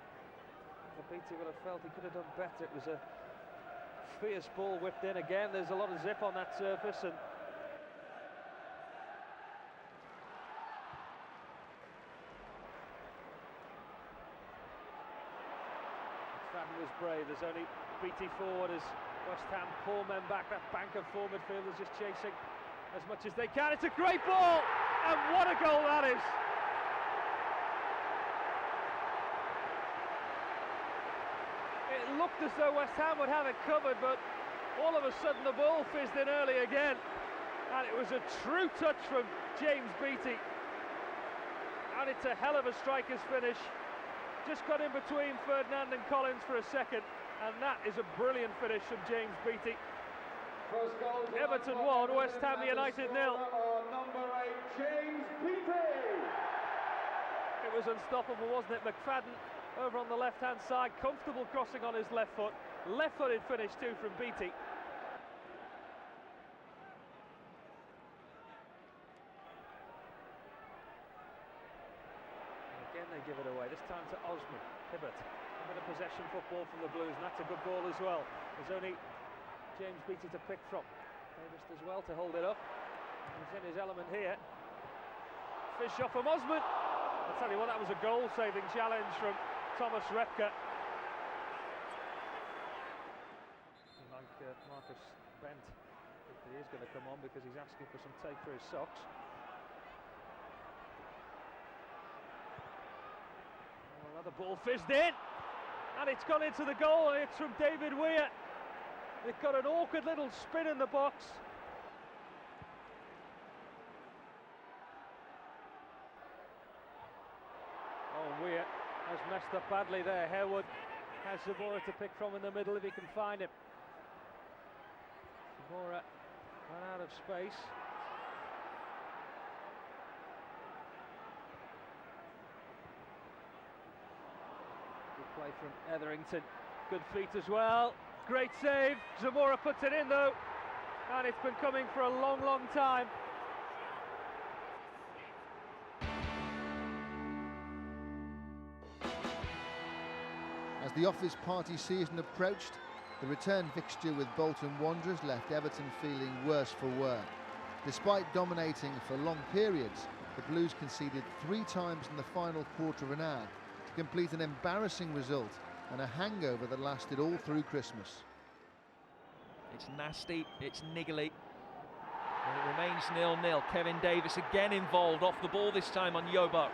if Beattie would have felt he could have done better. It was a fierce ball whipped in again. There's a lot of zip on that surface, and McFadden was brave. There's only Beattie forward as West Ham pull men back. That bank of four midfielders just chasing as much as they can. It's a great ball, and what a goal that is! It looked as though West Ham would have it covered, but all of a sudden the ball fizzed in early again, and it was a true touch from James Beattie. And it's a hell of a striker's finish. Just got in between Ferdinand and Collins for a second, and that is a brilliant finish from James Beattie. Everton 1, West Ham United 0. Number 8, James Beattie. It was unstoppable, wasn't it? McFadden over on the left-hand side, comfortable crossing on his left foot. Left-footed finish too from Beattie. Again they give it away, this time to Osman. Hibbert, a bit of possession football from the Blues, and that's a good ball as well. There's only James Beattie to pick from. Davis does well to hold it up. He's in his element here. Fish shot from Osman. I'll tell you what, that was a goal-saving challenge from Thomas Repka. Like Marcus Bent, he is going to come on because he's asking for some tape for his socks. Another ball fizzed in, and it's gone into the goal, and it's from David Weir. They've got an awkward little spin in the box. Oh, Weir has messed up badly there. Harewood has Zamora to pick from in the middle if he can find him. Zamora ran out of space. Good play from Etherington. Good feet as well. Great save. Zamora puts it in though, and it's been coming for a long, long time. As the office party season approached, the return fixture with Bolton Wanderers left Everton feeling worse for wear. Despite dominating for long periods, the Blues conceded 3 times in the final quarter of an hour to complete an embarrassing result and a hangover that lasted all through Christmas. It's nasty, it's niggly, and it remains 0-0. Kevin Davis again involved, off the ball this time on Yobo.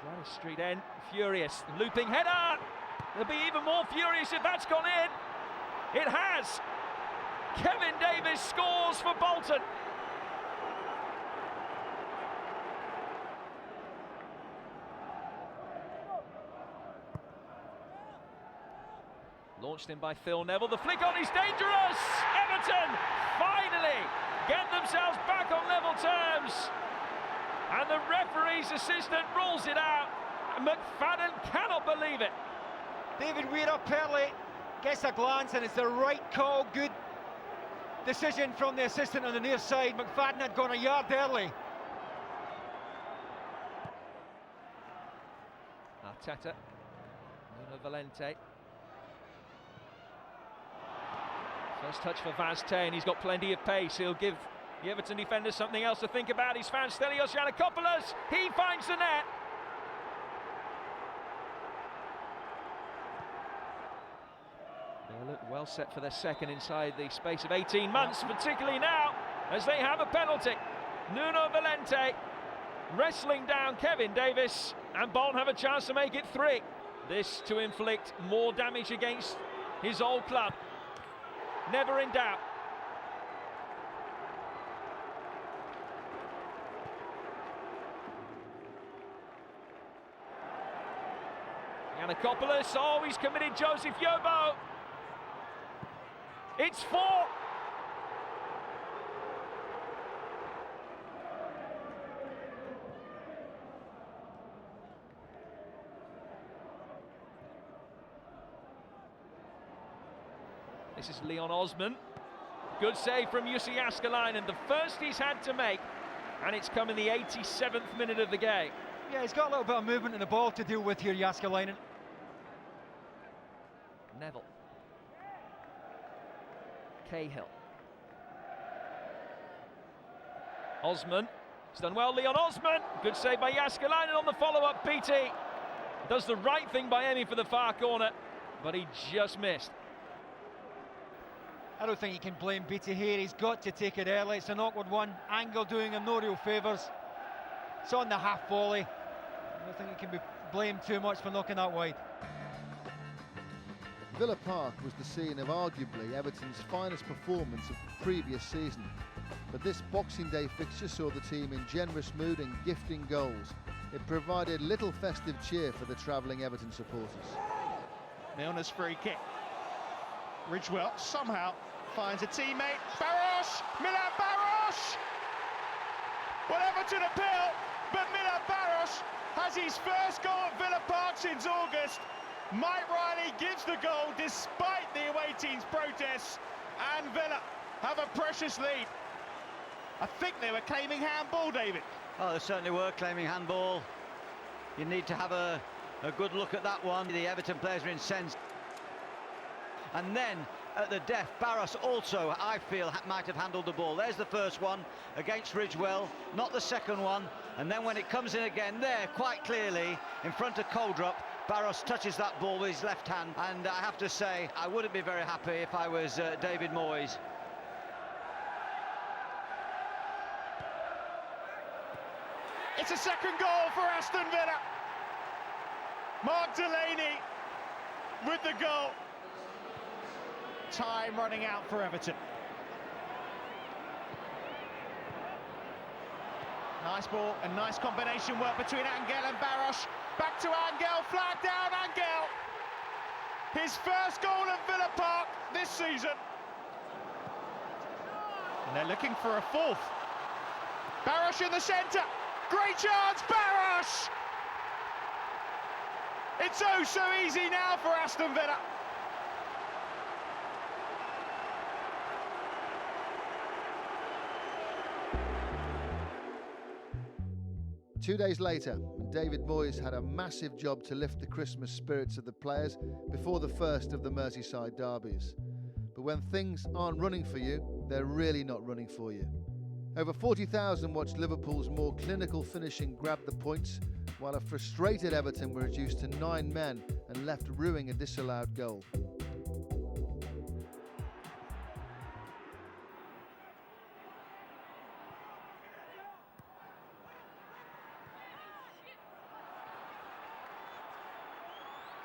Gladys Street end, furious, looping header! They'll be even more furious if that's gone in. It has! Kevin Davis scores for Bolton. Launched in by Phil Neville, the flick on is dangerous! Everton finally get themselves back on level terms, and the referee's assistant rules it out. McFadden cannot believe it. David Weir up early, gets a glance, and it's the right call. Good decision from the assistant on the near side. McFadden had gone a yard early. Arteta, Nuno Valente. First touch for Vazte, and he's got plenty of pace. He'll give the Everton defenders something else to think about. He's found Stelios Giannakopoulos. He finds the net. They look well set for their second inside the space of 18 months, particularly now as they have a penalty. Nuno Valente wrestling down Kevin Davis, and Bolton have a chance to make it 3. This to inflict more damage against his old club. Never in doubt. Giannakopoulos, oh, he's committed Joseph Yobo. It's 4. This is Leon Osman. Good save from Jussi Jääskeläinen, the first he's had to make, and it's come in the 87th minute of the game. Yeah, he's got a little bit of movement in the ball to deal with here, Jääskeläinen. Neville. Cahill. Osman. He's done well, Leon Osman. Good save by Jääskeläinen on the follow-up. Beattie does the right thing by aiming for the far corner, but he just missed. I don't think you can blame Beattie here. He's got to take it early. It's an awkward one. Angle doing him no real favours. It's on the half volley. I don't think he can be blamed too much for knocking that wide. Villa Park was the scene of arguably Everton's finest performance of the previous season. But this Boxing Day fixture saw the team in generous mood and gifting goals. It provided little festive cheer for the travelling Everton supporters. Milner's free kick. Ridgewell somehow finds a teammate. Barros! Milan Barros! Well, Everton appeal, but Milan Barros has his first goal at Villa Park since August. Mike Riley gives the goal despite the away team's protests, and Villa have a precious lead. I think they were claiming handball, David. Oh, they certainly were claiming handball. You need to have a good look at that one. The Everton players are incensed. And then at the death, Barros also, I feel, might have handled the ball. There's the first one against Ridgewell, not the second one. And then when it comes in again there, quite clearly, in front of Coldrup, Barros touches that ball with his left hand. And I have to say, I wouldn't be very happy if I was David Moyes. It's a second goal for Aston Villa. Mark Delaney with the goal. Time running out for Everton. Nice ball and nice combination work between Angel and Barros. Back to Angel, flag down Angel. His first goal at Villa Park this season. And they're looking for a fourth. Barros in the centre. Great chance, Barros! It's oh so easy now for Aston Villa. Two days later, David Moyes had a massive job to lift the Christmas spirits of the players before the first of the Merseyside derbies. But when things aren't running for you, they're really not running for you. Over 40,000 watched Liverpool's more clinical finishing grab the points, while a frustrated Everton were reduced to 9 men and left rueing a disallowed goal.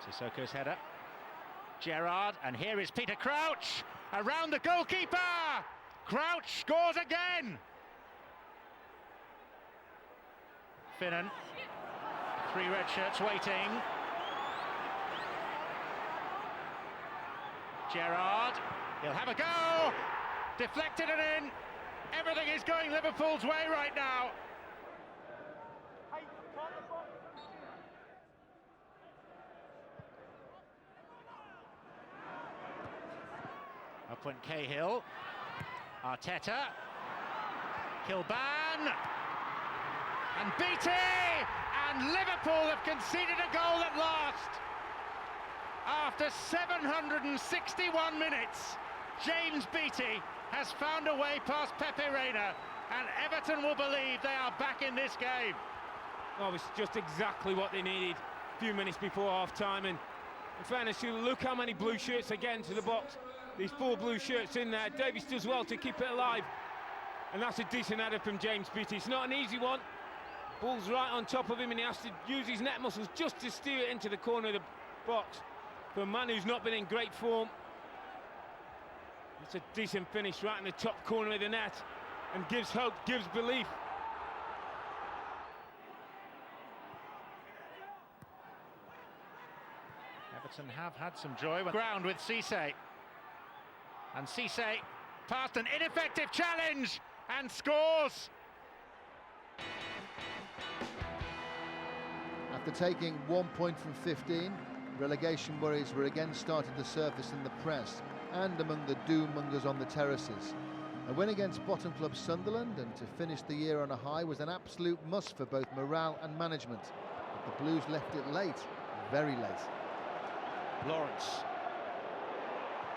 Sissoko's header. Gerrard, and here is Peter Crouch around the goalkeeper. Crouch scores again. Finnan, 3 red shirts waiting. Gerrard, he'll have a go. Deflected and in. Everything is going Liverpool's way right now. Up went Cahill. Arteta. Kilban. And Beattie! And Liverpool have conceded a goal at last. After 761 minutes, James Beattie has found a way past Pepe Reina, and Everton will believe they are back in this game. Oh, it's just exactly what they needed a few minutes before half-time, and in fairness to look how many blue shirts are getting to the box. These 4 blue shirts in there. Davies does well to keep it alive, and that's a decent header from James Beattie. It's not an easy one. Ball's right on top of him, and he has to use his neck muscles just to steer it into the corner of the box. For a man who's not been in great form, it's a decent finish right in the top corner of the net, and gives hope, gives belief. Everton have had some joy. Ground with Cisse. And Cisse past an ineffective challenge and scores. After taking 1 point from 15, relegation worries were again starting to surface in the press and among the doom-mongers on the terraces. A win against bottom club Sunderland and to finish the year on a high was an absolute must for both morale and management. But the Blues left it late, very late. Lawrence.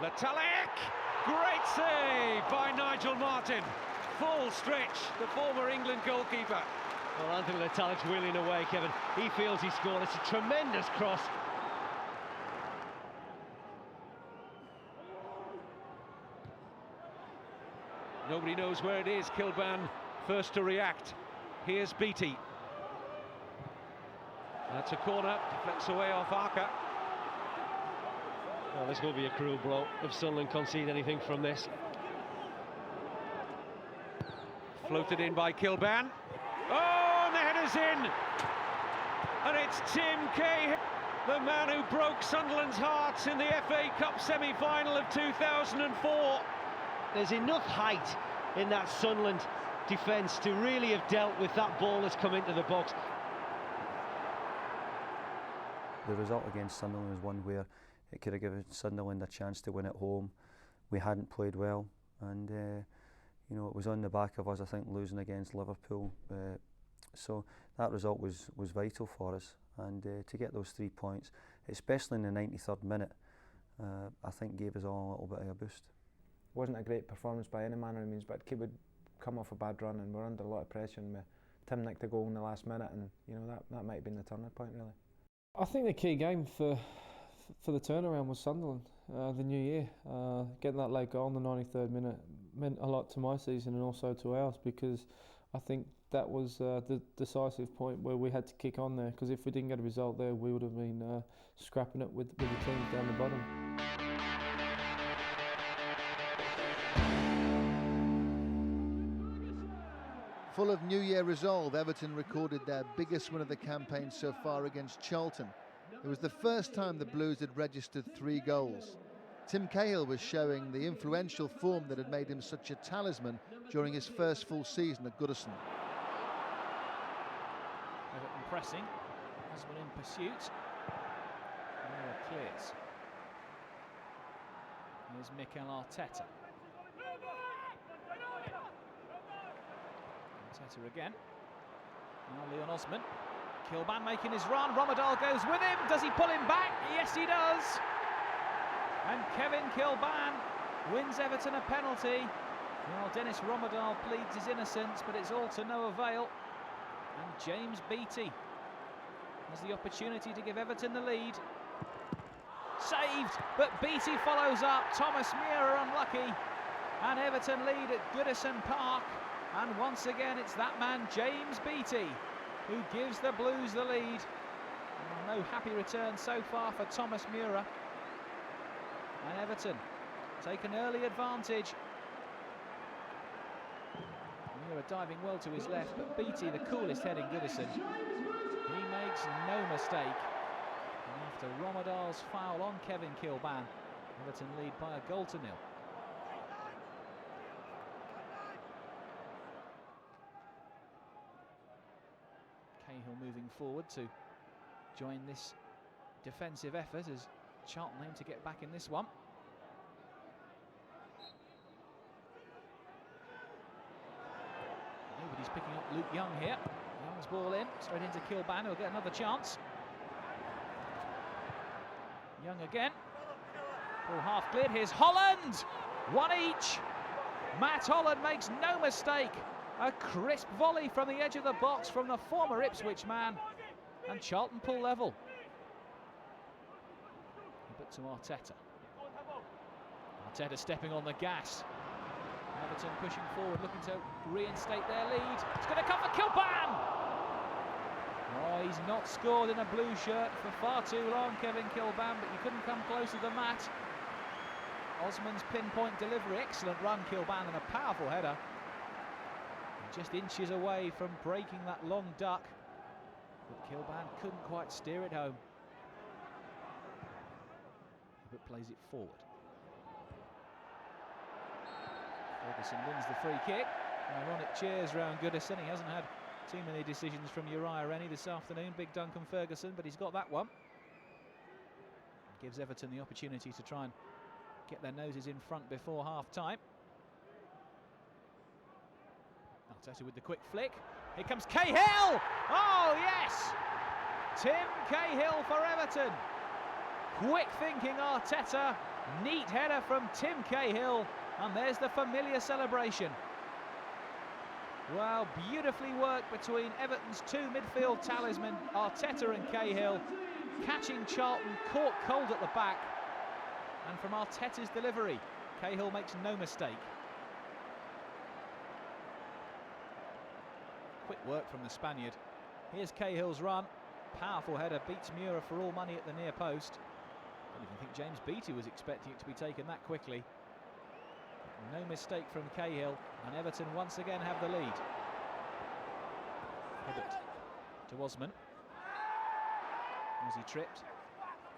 Letalik! Great save by Nigel Martin. Full stretch, the former England goalkeeper. Well, Anthony Letalic's wheeling away, Kevin. He feels he scored. It's a tremendous cross. Nobody knows where it is. Kilban first to react. Here's Beattie. That's a corner. Deflects away off Arca. Well, this will be a cruel blow if Sunderland concede anything from this. Floated in by Kilban. Oh, and the header's in! And it's Tim Cahill, the man who broke Sunderland's hearts in the FA Cup semi-final of 2004. There's enough height in that Sunderland defence to really have dealt with that ball that's come into the box. The result against Sunderland was one where it could have given Sunderland a chance to win at home. We hadn't played well, and you know, it was on the back of us, I think, losing against Liverpool. So that result was vital for us, and to get those 3 points, especially in the 93rd minute, I think gave us all a little bit of a boost. Wasn't a great performance by any manner of means, but Kid would come off a bad run and we're under a lot of pressure, and Tim nicked a goal in the last minute, and you know, that might have been the turning point really. I think the key game for the turnaround was Sunderland, the new year. Getting that late goal in the 93rd minute meant a lot to my season and also to ours, because I think that was the decisive point where we had to kick on there, because if we didn't get a result there, we would have been scrapping it with the teams down the bottom. Full of New Year resolve, Everton recorded their biggest win of the campaign so far against Charlton. It was the first time the Blues had registered 3 goals. Tim Cahill was showing the influential form that had made him such a talisman during his first full season at Goodison. Everton pressing, Osman in pursuit. Mura clears. Here's Mikel Arteta. Arteta again. Now Leon Osman. Kilban making his run. Romadal goes with him. Does he pull him back? Yes, he does. And Kevin Kilban wins Everton a penalty. Well, Dennis Romadal pleads his innocence, but it's all to no avail. And James Beattie has the opportunity to give Everton the lead. Saved, but Beattie follows up. Thomas Mura unlucky. And Everton lead at Goodison Park. And once again, it's that man, James Beattie, who gives the Blues the lead. No happy return so far for Thomas Mura. And Everton take an early advantage. Mura diving well to his left, but Beattie, the coolest head in Goodison, he makes no mistake. And after Romadal's foul on Kevin Kilban, Everton lead by 1-0. Cahill moving forward to join this defensive effort as Charlton aim to get back in this one. Nobody's picking up Luke Young here. Young's ball in, straight into Kilban, who'll get another chance. Young again. Ball half cleared, here's Holland! One each! Matt Holland makes no mistake. A crisp volley from the edge of the box from the former Ipswich man. And Charlton pull level. But to Arteta. Arteta stepping on the gas. Everton pushing forward, looking to reinstate their lead. It's going to come for Kilban! Oh, he's not scored in a blue shirt for far too long, Kevin Kilban, but you couldn't come closer than that. Osman's pinpoint delivery, excellent run, Kilban, and a powerful header. Just inches away from breaking that long duck, but Kilban couldn't quite steer it home. But plays it forward. Ferguson wins the free kick. Ironic cheers round Goodison. He hasn't had too many decisions from Uriah Rennie this afternoon, big Duncan Ferguson, but he's got that one. Gives Everton the opportunity to try and get their noses in front before half-time. Arteta with the quick flick. Here comes Cahill! Oh, yes! Tim Cahill for Everton. Quick thinking Arteta. Neat header from Tim Cahill. And there's the familiar celebration. Well, beautifully worked between Everton's 2 midfield talismen, Arteta and Cahill. Catching Charlton caught cold at the back. And from Arteta's delivery, Cahill makes no mistake. Quick work from the Spaniard. Here's Cahill's run. Powerful header, beats Mura for all money at the near post. I don't even think James Beattie was expecting it to be taken that quickly. No mistake from Cahill, and Everton once again have the lead. Hibbert to Osman. Was he tripped?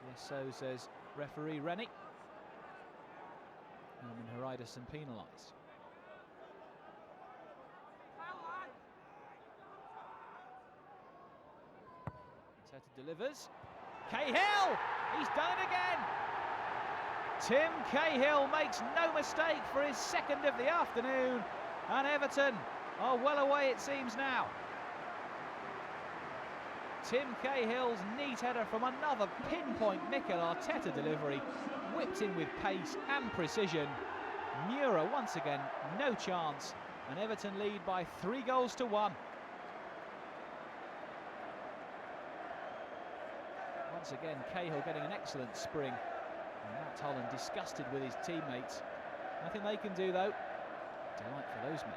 Yes, so says referee Rennie. And Haridason penalised. Teta delivers. Cahill! He's done it again! Tim Cahill makes no mistake for his second of the afternoon, and Everton are well away, it seems now. Tim Cahill's neat header from another pinpoint Mikel Arteta delivery, whipped in with pace and precision. Mura once again no chance, and Everton lead by 3-1. Once again Cahill getting an excellent spring, and Matt Holland disgusted with his teammates. Nothing they can do though. Delight for those men.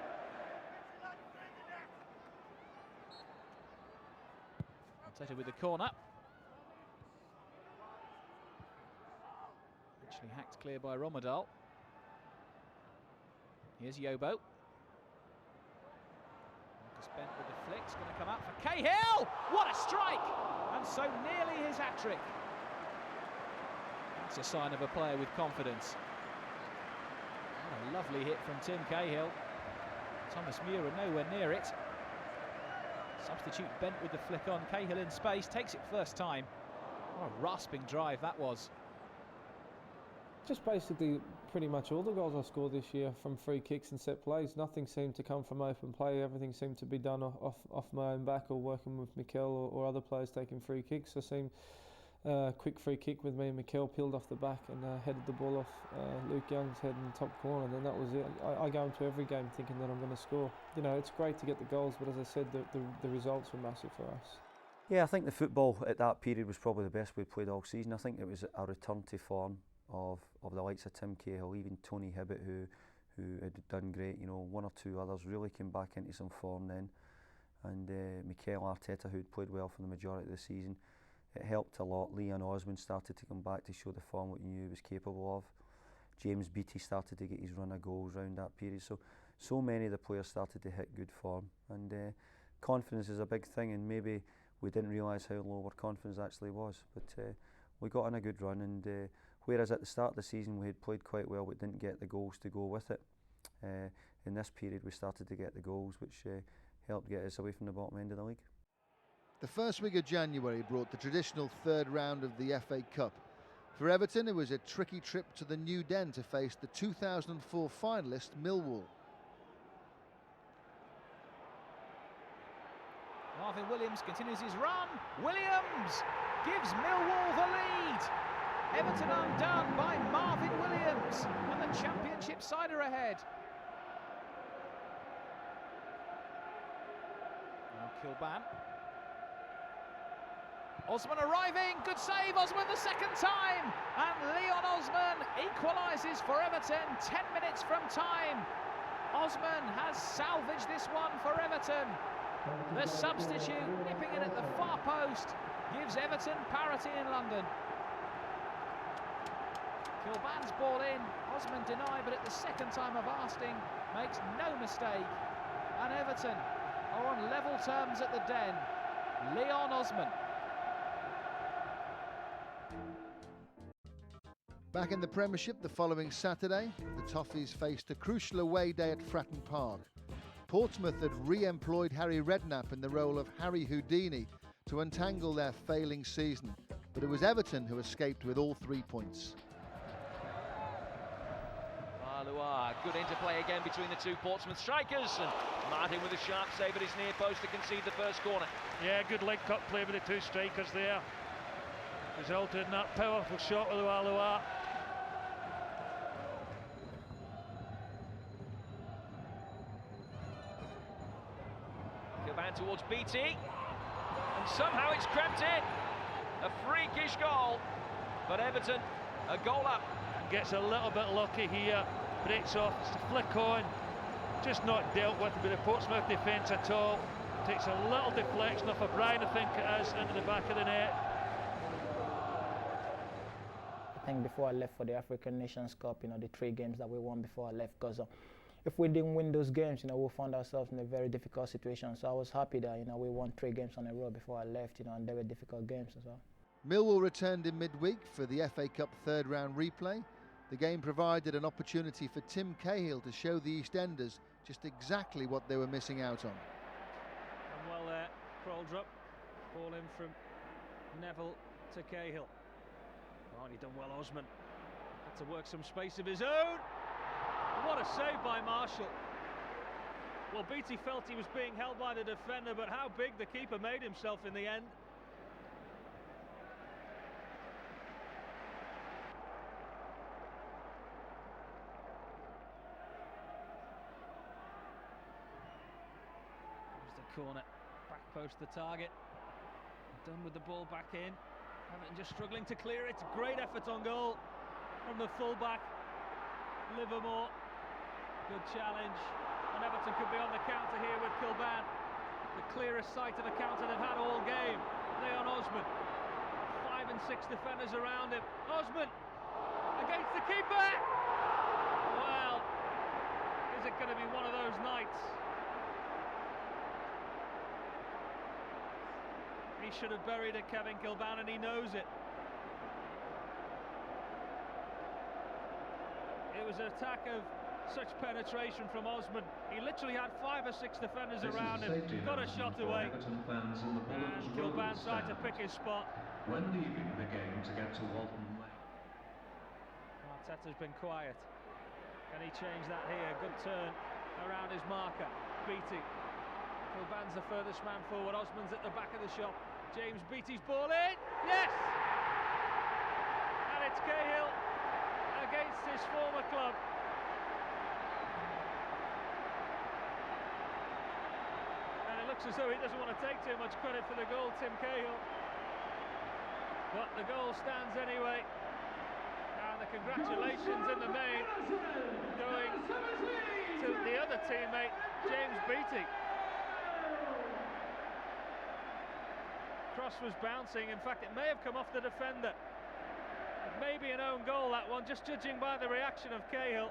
Arteta with the corner. Actually hacked clear by Romadal. Here's Yobo. Marcus Bent with the flick's going to come out for Cahill! What a strike! And so nearly his hat-trick. That's a sign of a player with confidence. What a lovely hit from Tim Cahill. Thomas Mura nowhere near it. Substitute Bent with the flick on. Cahill in space, takes it first time. What a rasping drive that was. Just basically pretty much all the goals I scored this year from free kicks and set plays. Nothing seemed to come from open play. Everything seemed to be done off my own back or working with Mikel or other players taking free kicks. I seen quick free kick with me and Mikel peeled off the back and headed the ball off Luke Young's head in the top corner, and then that was it. I go into every game thinking that I'm going to score. You know, it's great to get the goals, but as I said, the results were massive for us. Yeah, I think the football at that period was probably the best we'd played all season. I think it was a return to form of the likes of Tim Cahill, even Tony Hibbert, who had done great. You know, one or two others really came back into some form then, and Mikel Arteta, who'd played well for the majority of the season. It helped a lot. Leon Osman started to come back to show the form what you knew he was capable of. James Beattie started to get his run of goals around that period. So many of the players started to hit good form, and confidence is a big thing, and maybe we didn't realise how low our confidence actually was, but we got on a good run, and whereas at the start of the season we had played quite well but didn't get the goals to go with it, in this period we started to get the goals, which helped get us away from the bottom end of the league. The first week of January brought the traditional third round of the FA Cup. For Everton, it was a tricky trip to the New Den to face the 2004 finalist Millwall. Marvin Williams continues his run. Williams gives Millwall the lead. Everton undone by Marvin Williams, and the championship side are ahead. Now Kilban. Osman arriving, good save, Osman the second time, and Leon Osman equalises for Everton 10 minutes from time. Osman has salvaged this one for Everton. The substitute nipping in at the far post gives Everton parity in London. Kilban's ball in, Osman denied, but at the second time of asking, makes no mistake, and Everton are on level terms at the Den. Leon Osman. Back in the Premiership the following Saturday, the Toffees faced a crucial away day at Fratton Park. Portsmouth had re-employed Harry Redknapp in the role of Harry Houdini to untangle their failing season, but it was Everton who escaped with all 3 points. Luar, good interplay again between the two Portsmouth strikers, and Martin with a sharp save at his near post to concede the first corner. Yeah, good link-up play with the two strikers there. Resulted in that powerful shot with Luar. Kilban towards Beattie, and somehow it's crept in. A freakish goal, but Everton a goal up. Gets a little bit lucky here, breaks off, it's a flick on, just not dealt with by the Portsmouth defence at all. Takes a little deflection off O'Brien, I think it is, into the back of the net. think before I left for the African Nations Cup, you know, the 3 games that we won before I left, because if we didn't win those games, you know, we found ourselves in a very difficult situation. So I was happy that, you know, we won 3 games on a row before I left, you know, and they were difficult games as well. Millwall returned in midweek for the FA Cup third round replay. The game provided an opportunity for Tim Cahill to show the EastEnders just exactly what they were missing out on. And well there, Kroldrup, ball in from Neville to Cahill. Oh, and he done well, Osman. Had to work some space of his own. What a save by Marshall. Well, Beattie felt he was being held by the defender, but how big the keeper made himself in the end. Corner, back post the target, done with the ball back in. Everton just struggling to clear it. Great effort on goal from the fullback Livermore. Good challenge, and Everton could be on the counter here with Kilban. The clearest sight of a counter they've had all game. Leon Osman, 5 and 6 defenders around him. Osman against the keeper. Well, is it going to be one of those nights? He should have buried it, Kevin Kilban, and he knows it. It was an attack of such penetration from Osman. He literally had 5 or 6 defenders around him, got a shot away, and Kilban tried to pick his spot. When leaving the game to get to Walton Lane. Arteta's been quiet. Can he change that here? Good turn around his marker. Beattie. Kilban's the furthest man forward. Osman's at the back of the shop. James Beattie's ball in. Yes! And it's Cahill against his former club. And it looks as though he doesn't want to take too much credit for the goal, Tim Cahill. But the goal stands anyway. And the congratulations in the main going to the other teammate, James Beattie. Cross was bouncing. In fact, it may have come off the defender. It may be an own goal, that one, just judging by the reaction of Cahill.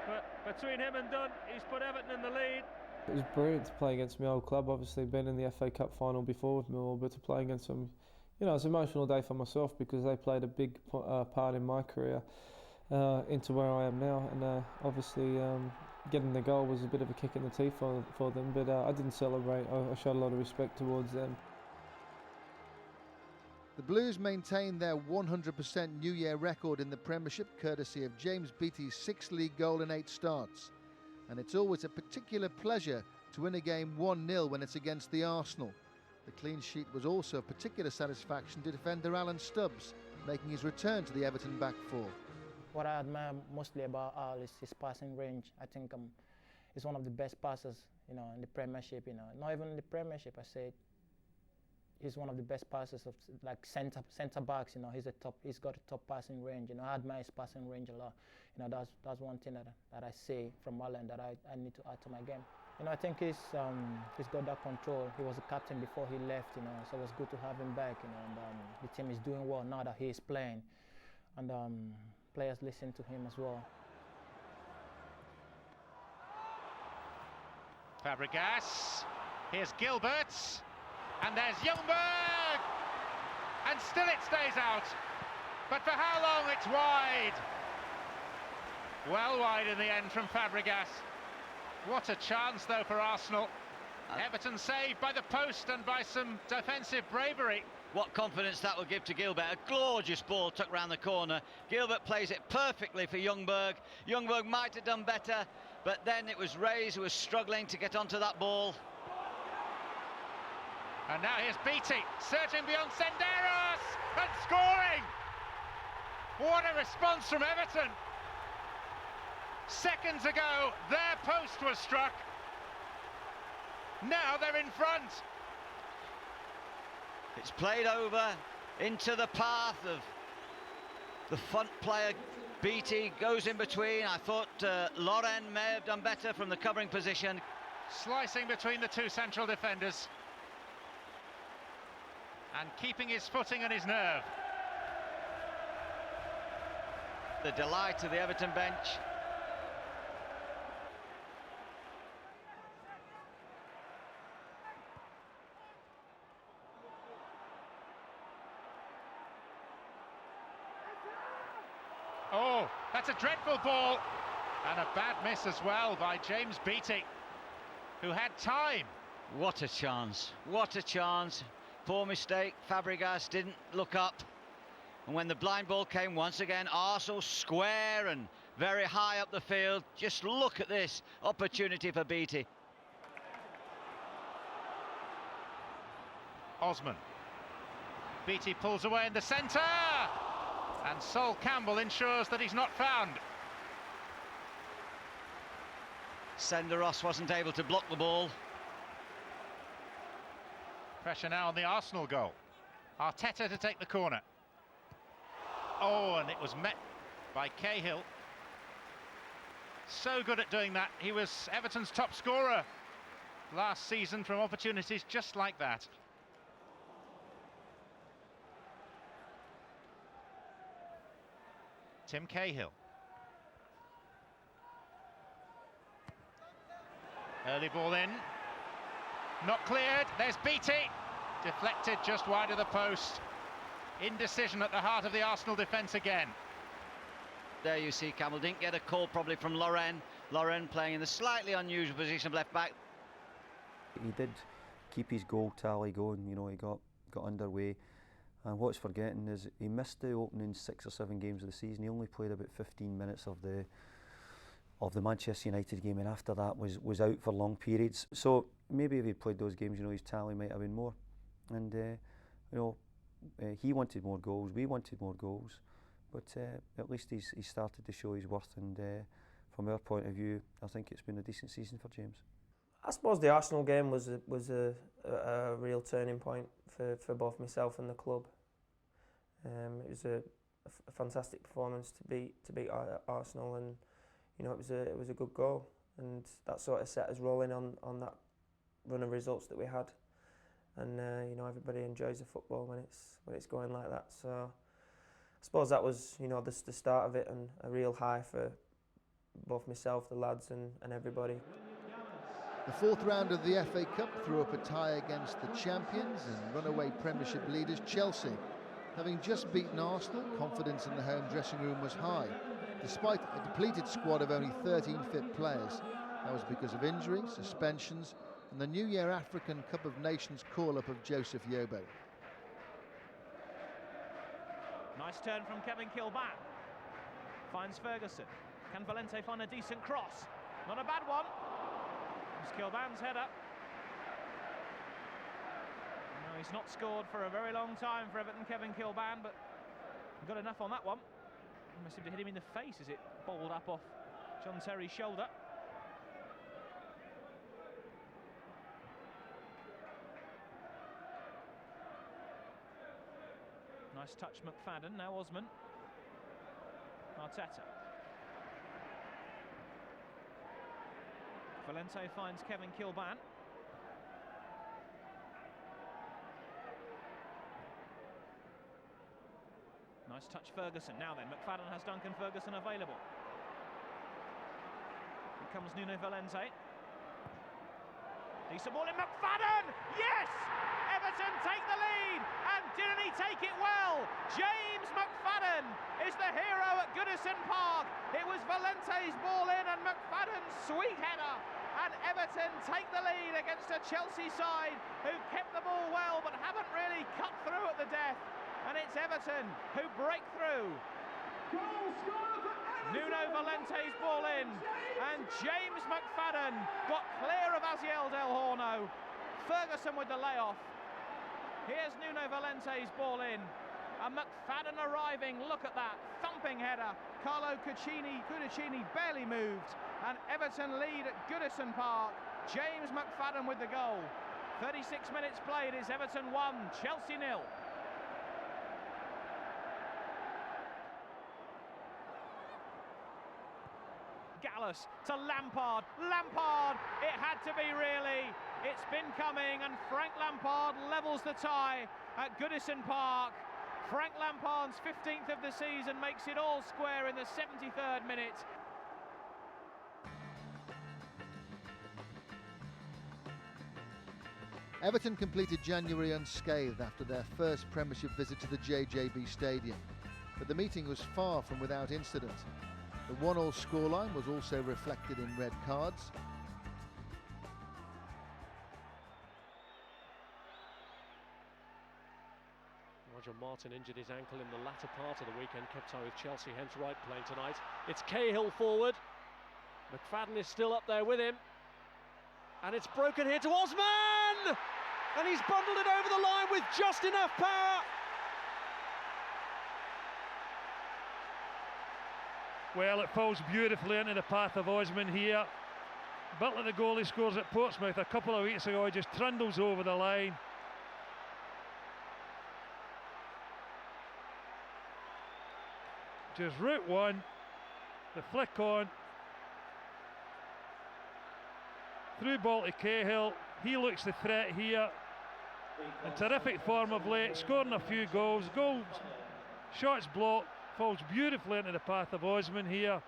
But between him and Dunn, he's put Everton in the lead. It was brilliant to play against my old club. Obviously, been in the FA Cup final before with Millwall, but to play against them, you know, it's an emotional day for myself because they played a big part in my career into where I am now. And obviously, getting the goal was a bit of a kick in the teeth for them, but I didn't celebrate. I showed a lot of respect towards them. The Blues maintain their 100% New Year record in the Premiership, courtesy of James Beattie's 6th league goal in 8 starts. And it's always a particular pleasure to win a game 1-0 when it's against the Arsenal. The clean sheet was also of particular satisfaction to defender Alan Stubbs, making his return to the Everton back four. What I admire mostly about Al is his passing range. I think he's one of the best passers, you know, in the Premiership. You know, not even in the Premiership. I say he's one of the best passers of like centre backs. You know, he's got a top passing range. You know, I admire his passing range a lot. You know, that's one thing that I see from Alan that I need to add to my game. You know, I think he's got that control. He was a captain before he left. You know, so it was good to have him back. You know, and the team is doing well now that he is playing, and players listen to him as well. Fabregas, here's Gilbert, and there's Ljungberg, and still it stays out, but for how long? It's wide. Well wide in the end from Fabregas. What a chance though for Arsenal. Everton saved by the post and by some defensive bravery. What confidence that will give to Gilbert. A gorgeous ball tucked round the corner. Gilbert plays it perfectly for Ljungberg. Ljungberg might have done better, but then it was Reyes who was struggling to get onto that ball. And now here's Beattie, searching beyond Senderos, and scoring! What a response from Everton! Seconds ago, their post was struck. Now they're in front. It's played over into the path of the front player. Beattie goes in between. I thought Loren may have done better from the covering position. Slicing between the two central defenders. And keeping his footing and his nerve. The delight of the Everton bench. Oh, that's a dreadful ball. And a bad miss as well by James Beattie, who had time. What a chance, what a chance. Poor mistake, Fabregas didn't look up. And when the blind ball came once again, Arsenal square and very high up the field. Just look at this opportunity for Beattie. Osman. Beattie pulls away in the centre. And Sol Campbell ensures that he's not found. Senderos wasn't able to block the ball. Pressure now on the Arsenal goal. Arteta to take the corner. Oh, and it was met by Cahill. So good at doing that. He was Everton's top scorer last season from opportunities just like that. Tim Cahill. Early ball in. Not cleared. There's Beattie. Deflected just wide of the post. Indecision at the heart of the Arsenal defence again. There you see Campbell didn't get a call probably from Loren. Loren playing in the slightly unusual position of left back. He did keep his goal tally going, you know, he got underway. And what's forgetting is he missed the opening 6 or 7 games of the season. He only played about 15 minutes of the Manchester United game, and after that was out for long periods. So maybe if he'd played those games, you know, his tally might have been more. And you know, he wanted more goals, we wanted more goals, but at least he's started to show his worth. And from our point of view, I think it's been a decent season for James. I suppose the Arsenal game was a real turning point for both myself and the club. It was a fantastic performance to beat Arsenal, and you know, it was a good goal, and that sort of set us rolling on that run of results that we had. And you know, everybody enjoys the football when it's going like that. So I suppose that was, you know, the start of it, and a real high for both myself, the lads, and everybody. The fourth round of the FA Cup threw up a tie against the champions and runaway Premiership leaders Chelsea. Having just beaten Arsenal, confidence in the home dressing room was high, despite a depleted squad of only 13 fit players. That was because of injury, suspensions, and the New Year African Cup of Nations call-up of Joseph Yobo. Nice turn from Kevin Kilban. Finds Ferguson. Can Valente find a decent cross? Not a bad one. It's Kilban's header. No, he's not scored for a very long time for Everton, Kevin Kilban, but got enough on that one. Must seem to hit him in the face as it bowled up off John Terry's shoulder. Nice touch, McFadden. Now Osman. Arteta. Valente finds Kevin Kilban. Nice touch, Ferguson. Now then, McFadden has Duncan Ferguson available. Here comes Nuno Valente. Decent ball in McFadden! Yes! Everton take the lead, and didn't he take it well? James McFadden is the hero at Goodison Park. It was Valente's ball in and McFadden's sweet header, and Everton take the lead against a Chelsea side who kept the ball well but haven't really cut through at the death. And it's Everton who break through. Nuno Valente's ball in, and James McFadden got clear of Asiel Del Horno. Ferguson with the layoff. Here's Nuno Valente's ball in, and McFadden arriving. Look at that thumping header. Carlo Cudicini barely moved, and Everton lead at Goodison Park. James McFadden with the goal. 36 minutes played. Is Everton 1, Chelsea 0. Gallus to Lampard. Lampard, it had to be really. It's been coming, and Frank Lampard levels the tie at Goodison Park. Frank Lampard's 15th of the season makes it all square in the 73rd minute. Everton completed January unscathed after their first Premiership visit to the JJB Stadium, but the meeting was far from without incident. The 1-1 scoreline was also reflected in red cards. Nigel Martin injured his ankle in the latter part of the weekend, kept tie with Chelsea, hence Wright playing tonight. It's Cahill forward. McFadden is still up there with him. And it's broken here to Osman! And he's bundled it over the line with just enough power. Well, it falls beautifully into the path of Osman here. A bit like the goal he scores at Portsmouth a couple of weeks ago, he just trundles over the line. Just route one, the flick on, through ball to Cahill. He looks the threat here. In terrific form of late, scoring a few goals. Shots blocked, falls beautifully into the path of Osman here.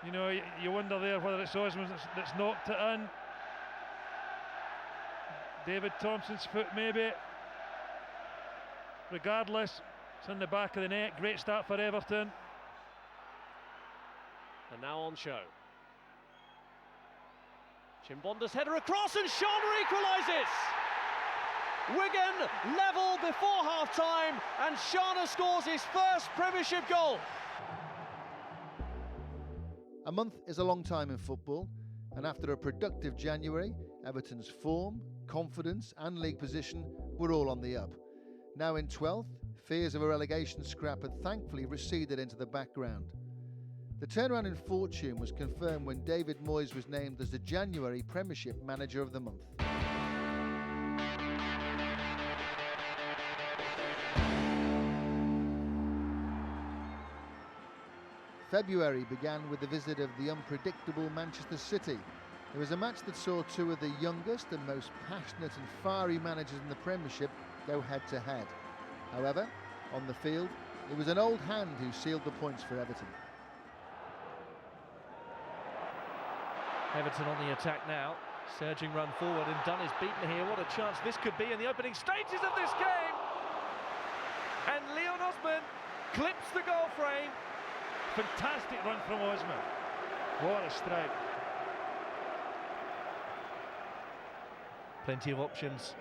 You know, you wonder there whether it's Osman that's knocked it in. David Thompson's foot maybe. Regardless, it's in the back of the net. Great start for Everton. And now on show. Chimbonda's header across and Shana equalises! Wigan level before half-time and Shana scores his first Premiership goal. A month is a long time in football, and after a productive January, Everton's form, confidence and league position were all on the up. Now in 12th, fears of a relegation scrap had thankfully receded into the background. The turnaround in fortune was confirmed when David Moyes was named as the January Premiership Manager of the Month. February began with the visit of the unpredictable Manchester City. It was a match that saw two of the youngest and most passionate and fiery managers in the Premiership go head-to-head. However, on the field, it was an old hand who sealed the points for Everton. Everton on the attack now, surging run forward, and Dunn is beaten here. What a chance this could be in the opening stages of this game! And Leon Osman clips the goal frame. Fantastic run from Osman. What a strike. Plenty of options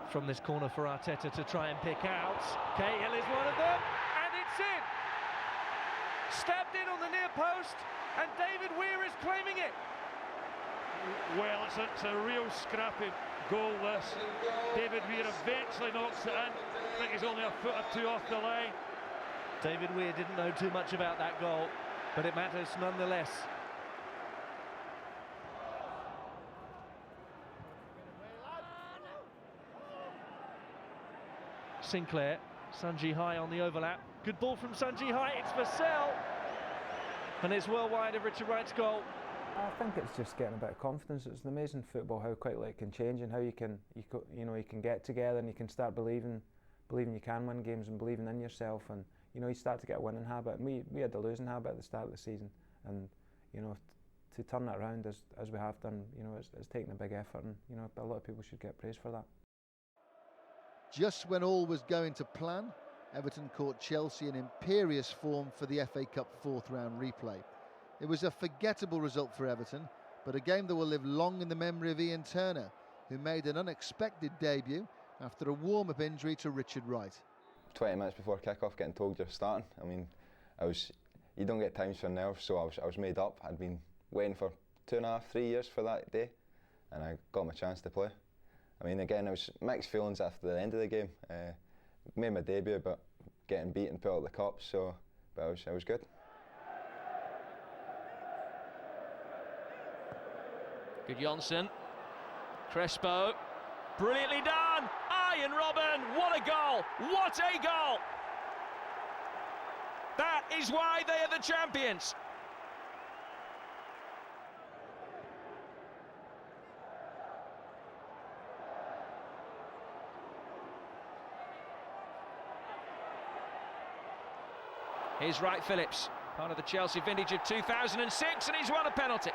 from this corner for Arteta to try and pick out. Cahill is one of them, and it's in! Stabbed in on the near post, and David Weir is claiming it. Well, it's a real scrappy goal, this. David Weir eventually knocks it in. I think he's only a foot or two off the line. David Weir didn't know too much about that goal, but it matters nonetheless. Sinclair, Sanji High on the overlap. Good ball from Sanji High, it's Vassell. And it's well wide of Richard Wright's goal. I think it's just getting a bit of confidence. It's an amazing football how quickly it can change and how you can get together and you can start believing you can win games and believing in yourself, and you start to get a winning habit. And we had the losing habit at the start of the season, and to turn that around as we have done, it's taken a big effort, and a lot of people should get praise for that. Just when all was going to plan, Everton caught Chelsea in imperious form for the FA Cup fourth round replay. It was a forgettable result for Everton, but a game that will live long in the memory of Ian Turner, who made an unexpected debut after a warm-up injury to Richard Wright. 20 minutes before kick-off, getting told you're starting. I mean, you don't get times for nerves, so I was made up. I'd been waiting for 2.5, 3 years for that day, and I got my chance to play. I mean, again, it was mixed feelings after the end of the game. Made my debut, but getting beaten, put out the cup, but it was good. Good Johnson, Crespo, brilliantly done! Ian Robben, what a goal! What a goal! That is why they are the champions! Here's Wright Phillips, part of the Chelsea vintage of 2006, and he's won a penalty.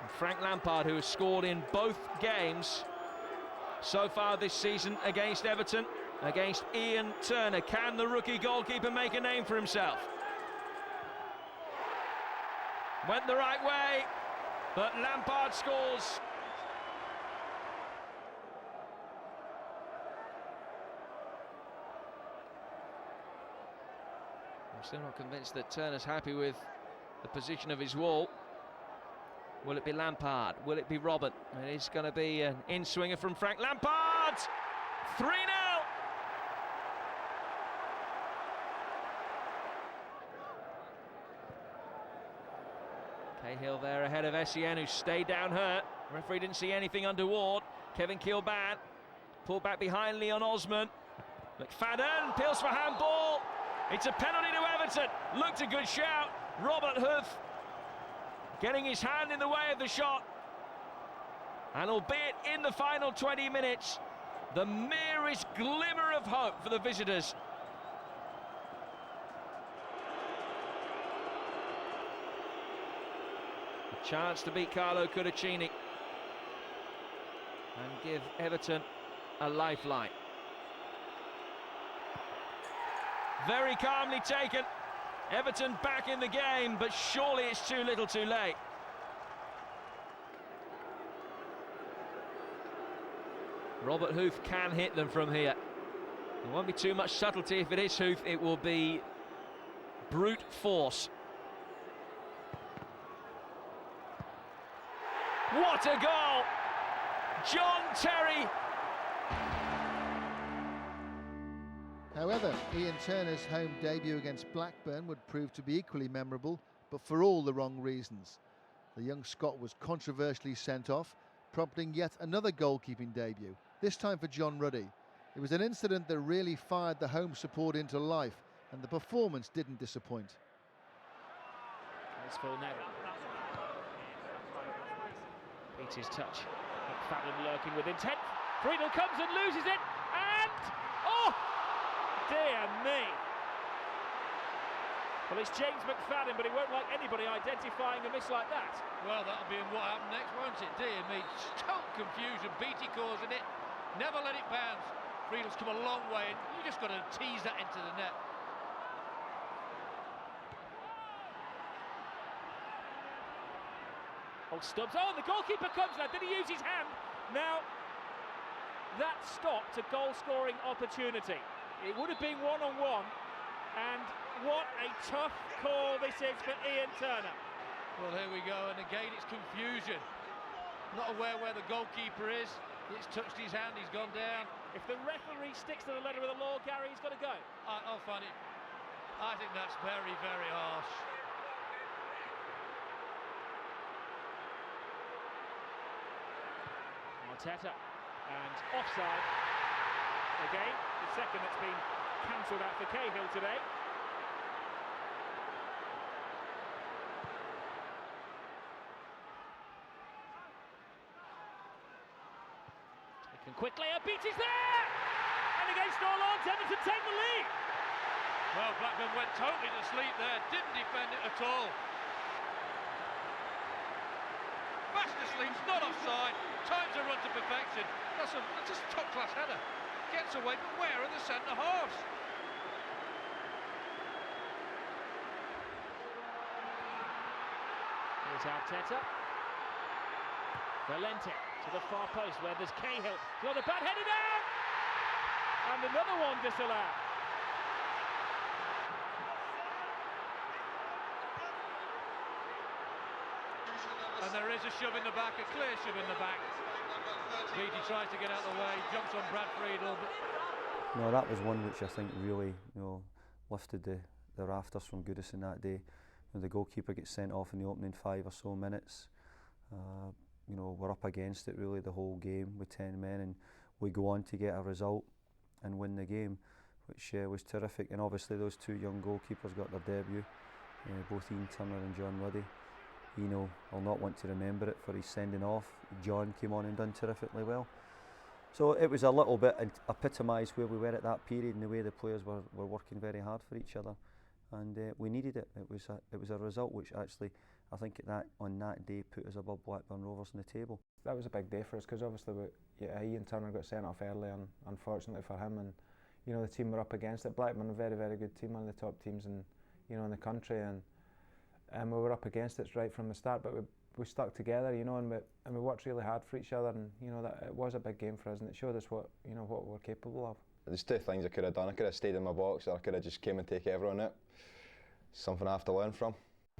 And Frank Lampard, who has scored in both games so far this season against Everton, against Ian Turner. Can the rookie goalkeeper make a name for himself? Went the right way, but Lampard scores. I'm still not convinced that Turner's happy with the position of his wall. Will it be Lampard? Will it be Robert? It is going to be an in-swinger from Frank Lampard! 3-0! Cahill there ahead of Essien, who stayed down hurt. Referee didn't see anything underward. Kevin Kilban pulled back behind Leon Osman. McFadden peels for handball. It's a penalty to Everton. Looked a good shout. Robert Huth getting his hand in the way of the shot. And albeit in the final 20 minutes, the merest glimmer of hope for the visitors. A chance to beat Carlo Cudicini and give Everton a lifeline. Very calmly taken. Everton back in the game, but surely it's too little too late. Robert Huth can hit them from here. There won't be too much subtlety if it is Huth. It will be brute force. What a goal! John Terry. However, Ian Turner's home debut against Blackburn would prove to be equally memorable, but for all the wrong reasons. The young Scot was controversially sent off, prompting yet another goalkeeping debut, this time for John Ruddy. It was an incident that really fired the home support into life, and the performance didn't disappoint. As for Neville. Beats his touch. McFadden lurking with intent. Friedel comes and loses it, and... oh! Dear me. Well, it's James McFadden, but he won't like anybody identifying a miss like that. Well, that'll be what happened next, won't it? Dear me, total confusion. Beattie causing it. Never let it bounce. Friedel's come a long way, and you just got to tease that into the net. Oh, Stubbs. Oh, and the goalkeeper comes now. Did he use his hand? Now, that stopped a goal-scoring opportunity. It would have been one-on-one, and what a tough call this is for Ian Turner. Well, here we go, and again it's confusion. Not aware where the goalkeeper is. He's touched his hand, he's gone down. If the referee sticks to the letter of the law, Gary, he's got to go. I'll find it. I think that's very, very harsh. Arteta, and offside. Again, the second that's been cancelled out for Cahill today. Taken quickly, a beat is there! And against all odds, Everton take the lead! Well, Blackburn went totally to sleep there, didn't defend it at all. Fast asleep, not offside, times a run to perfection. That's a top-class header. Gets away, but where are the centre-halves? Here's Arteta. Valente to the far post where there's Cahill. Got a bad header down! And another one disallowed. And there is a shove in the back, a clear shove in the back. Beattie tries to get out of the way, jumps on Brad Friedel. No, that was one which I think really, lifted the rafters from Goodison that day. The goalkeeper gets sent off in the opening 5 or so minutes. We're up against it really the whole game with 10 men, and we go on to get a result and win the game, which was terrific. And obviously those two young goalkeepers got their debut, both Ian Turner and John Ruddy. I'll not want to remember it for his sending off. John came on and done terrifically well. So it was a little bit epitomised where we were at that period and the way the players were working very hard for each other, and we needed it. It was a result which actually I think on that day put us above Blackburn Rovers on the table. That was a big day for us because obviously Ian Turner got sent off early, and unfortunately for him, and you know the team were up against it. Blackburn, a very, very good team, one of the top teams in the country, and we were up against it right from the start. But we stuck together, you know, and we worked really hard for each other, and you know that it was a big game for us, and it showed us what we're capable of. There's two things I could have done. I could have stayed in my box, or I could have just came and taken everyone out. Something I have to learn from.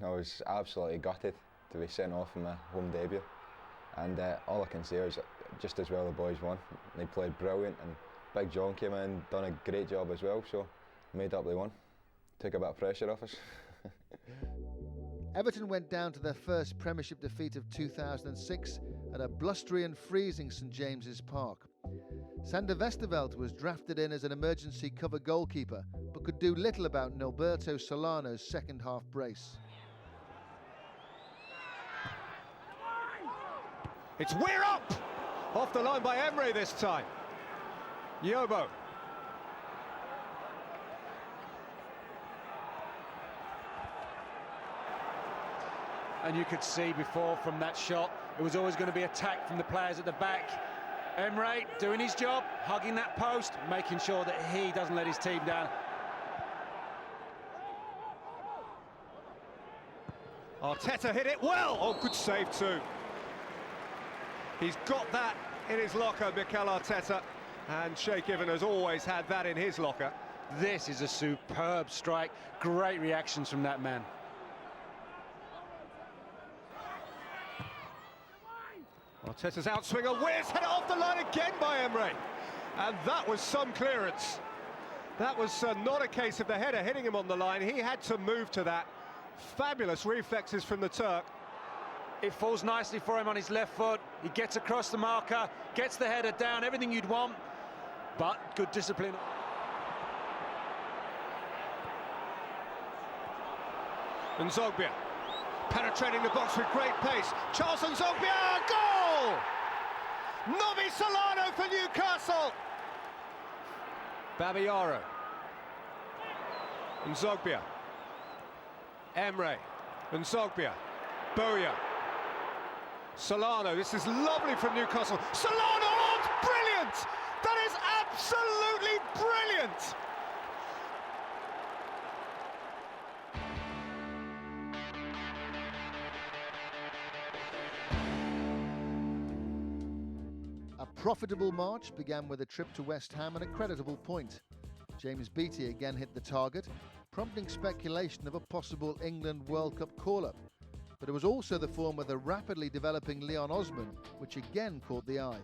I was absolutely gutted to be sent off in my home debut, and all I can say is just as well the boys won. They played brilliant, and Big John came in, done a great job as well, so made up they won. Took a bit of pressure off us. Everton went down to their first Premiership defeat of 2006 at a blustery and freezing St James's Park. Sander Westerveld was drafted in as an emergency cover goalkeeper, but could do little about Nilberto Solano's second half brace. It's Weir up! Off the line by Emre this time. Yobo. And you could see before from that shot, it was always going to be attack from the players at the back. Emre doing his job, hugging that post, making sure that he doesn't let his team down. Arteta hit it well. Oh, good save too. He's got that in his locker, Mikel Arteta, and Sheikh Ivan has always had that in his locker. This is a superb strike. Great reactions from that man. Arteta's outswinger, Weir's headed off the line again by Emre. And that was some clearance. That was not a case of the header hitting him on the line. He had to move to that. Fabulous reflexes from the Turk. It falls nicely for him on his left foot. He gets across the marker, gets the header down, everything you'd want, but good discipline. And Zogbia penetrating the box with great pace. Charles Zogbia, goal! Novi Solano for Newcastle. Babayaro. And Zogbia. Emre. And Zogbia. Boya. Solano, this is lovely from Newcastle. Solano, oh, it's brilliant! That is absolutely brilliant! A profitable March began with a trip to West Ham and a creditable point. James Beattie again hit the target, prompting speculation of a possible England World Cup call-up. But it was also the form of the rapidly developing Leon Osman, which again caught the eye.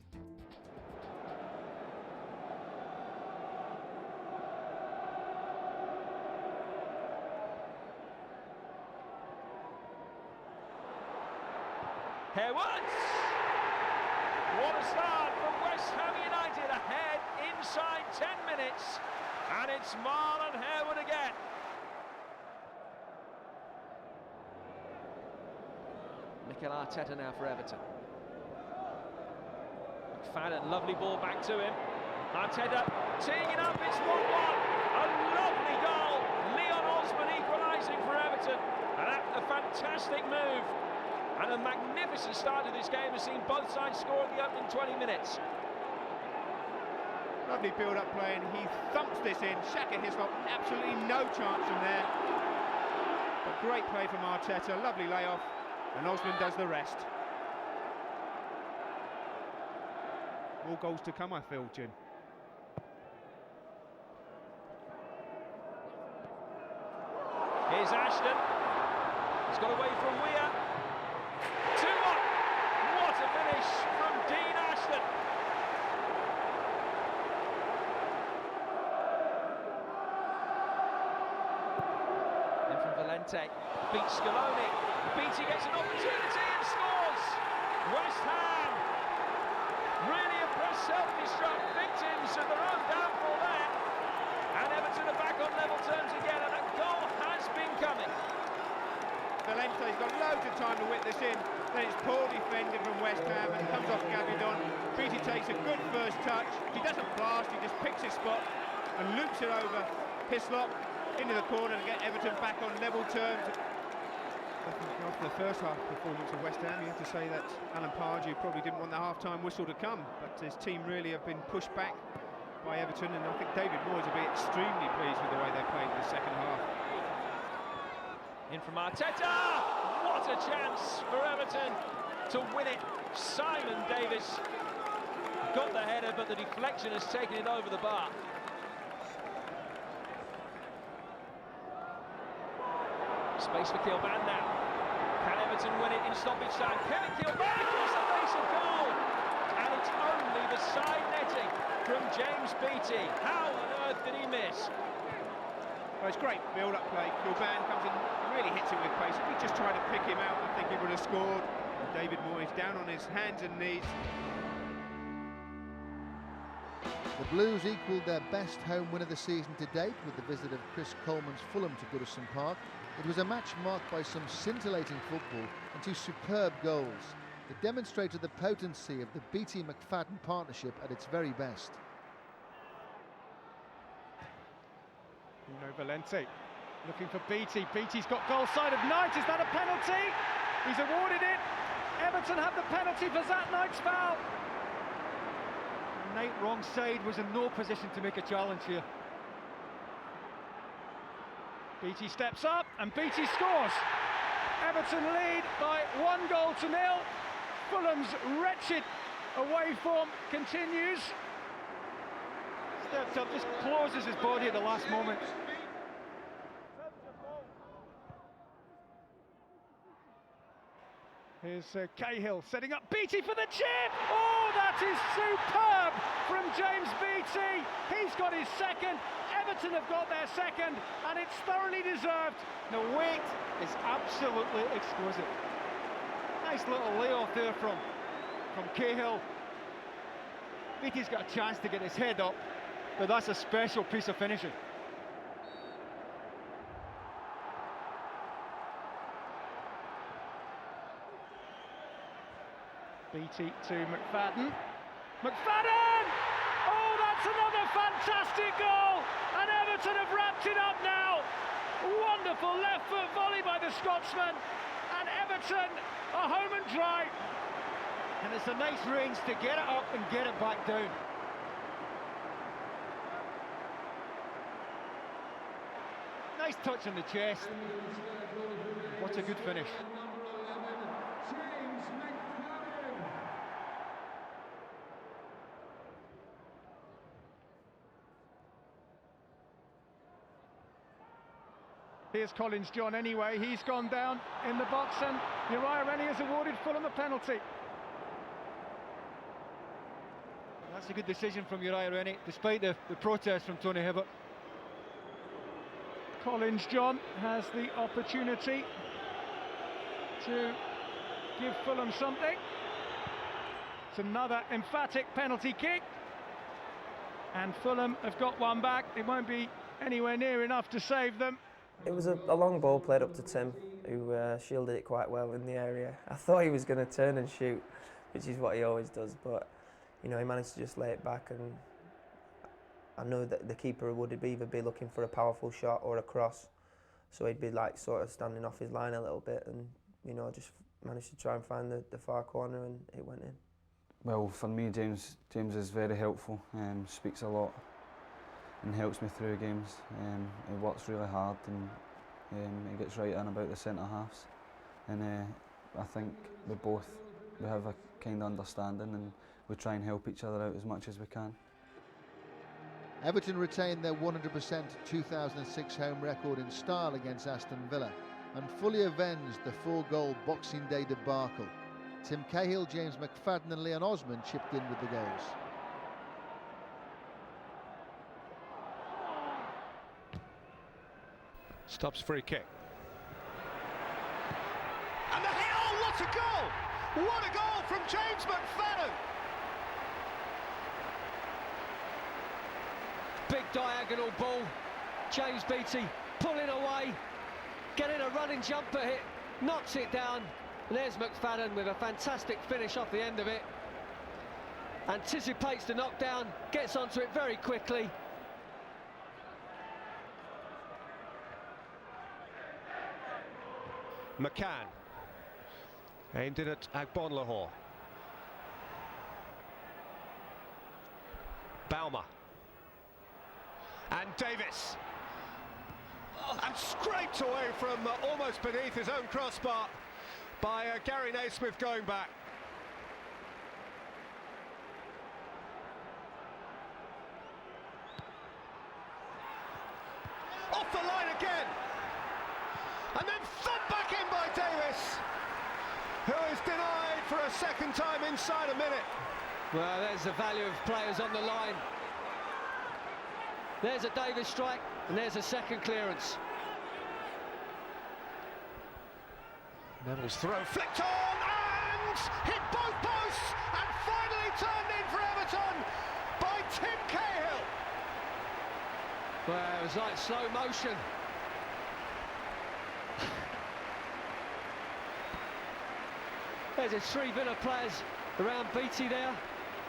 Harewood! What a start from West Ham United, ahead inside 10 minutes, and it's Marlon Harewood again. Mikel Arteta now for Everton. McFadden, lovely ball back to him. Arteta teeing it up, it's 1-1. A lovely goal. Leon Osman equalising for Everton. And a fantastic move. And a magnificent start to this game has seen both sides score in the opening 20 minutes. Lovely build-up play, and he thumps this in. Shaka Hislop, absolutely no chance from there. But great play from Arteta, lovely layoff. And Osman does the rest. More goals to come, I feel, Jim. Here's Ashton. He's got away from Weir. 2-1. What a finish from Dean Ashton. Then from Valente. Beats Scaloni. Beattie gets an opportunity and scores! West Ham really impressed, self-destruct, victims of their own downfall there. And Everton are back on level terms again, and a goal has been coming. Valente's got loads of time to whip this in. Then it's poor defended from West Ham and comes off Gabidon. Beattie takes a good first touch. He doesn't blast, he just picks his spot and loops it over Hislop into the corner to get Everton back on level terms. After the first half performance of West Ham, you have to say that Alan Pardew probably didn't want the half-time whistle to come, but his team really have been pushed back by Everton, and I think David Moyes will be extremely pleased with the way they played in the second half. In from Arteta! What a chance for Everton to win it. Simon Davis got the header, but the deflection has taken it over the bar. Space for Kilban now. Can Everton win it in stoppage time? Can it? Kilban across the face of goal! And it's only the side netting from James Beattie. How on earth did he miss? Well, it's great build-up play. Kilban comes in, really hits it with pace. If he just tried to pick him out, I think he would have scored. And David Moyes down on his hands and knees. The Blues equalled their best home win of the season to date with the visit of Chris Coleman's Fulham to Goodison Park. It was a match marked by some scintillating football and two superb goals. It demonstrated the potency of the Beattie-McFadden partnership at its very best. Nuno Valente looking for Beattie. Beattie's got goal side of Knight. Is that a penalty? He's awarded it. Everton have the penalty for Zat Knight's foul. Knight, wrong side, was in no position to make a challenge here. Beattie steps up and Beattie scores. Everton lead by 1-0. Fulham's wretched away form continues. Steps up, just closes his body at the last moment. Here's Cahill setting up Beattie for the chip. Oh, that is superb from James Beattie. He's got his second. Everton have got their second, and it's thoroughly deserved. The weight is absolutely exquisite. Nice little layoff there from Cahill. Beattie's got a chance to get his head up, but that's a special piece of finishing. Beattie to McFadden. McFadden! Oh, that's another fantastic goal! And Everton have wrapped it up now. Wonderful left foot volley by the Scotsman. And Everton are home and dry. And it's a nice range to get it up and get it back down. Nice touch on the chest. What a good finish. Here's Collins John anyway. He's gone down in the box, and Uriah Rennie has awarded Fulham a penalty. That's a good decision from Uriah Rennie, despite the protest from Tony Hibbert. Collins John has the opportunity to give Fulham something. It's another emphatic penalty kick, and Fulham have got one back. It won't be anywhere near enough to save them. It was a long ball played up to Tim, who shielded it quite well in the area. I thought he was going to turn and shoot, which is what he always does, but you know, he managed to just lay it back, and I know that the keeper would either be looking for a powerful shot or a cross, so he'd be like sort of standing off his line a little bit, and you know, just managed to try and find the far corner, and it went in. Well, for me, James is very helpful, speaks a lot and helps me through games. He works really hard, and he gets right in about the centre halves, and I think we have a kind of understanding, and we try and help each other out as much as we can. Everton retained their 100% 2006 home record in style against Aston Villa and fully avenged the 4-goal Boxing Day debacle. Tim Cahill, James McFadden and Leon Osman chipped in with the goals. Stops free kick. And the hit, oh, what a goal! What a goal from James McFadden! Big diagonal ball. James Beattie pulling away, getting a running jumper hit, knocks it down. And there's McFadden with a fantastic finish off the end of it. Anticipates the knockdown, gets onto it very quickly. McCann aimed in at Agbonlahor. Bauma and Davis, and scraped away from almost beneath his own crossbar by Gary Naismith going back. Off the line again, and then thumped back in by Davis, who is denied for a second time inside a minute. Well, there's the value of players on the line. There's a Davis strike, and there's a second clearance. Neville's throw flicked on and hit both posts, and finally turned in for Everton by Tim Cahill. Well, it was like slow motion. There's a 3 Villa players around Beattie there.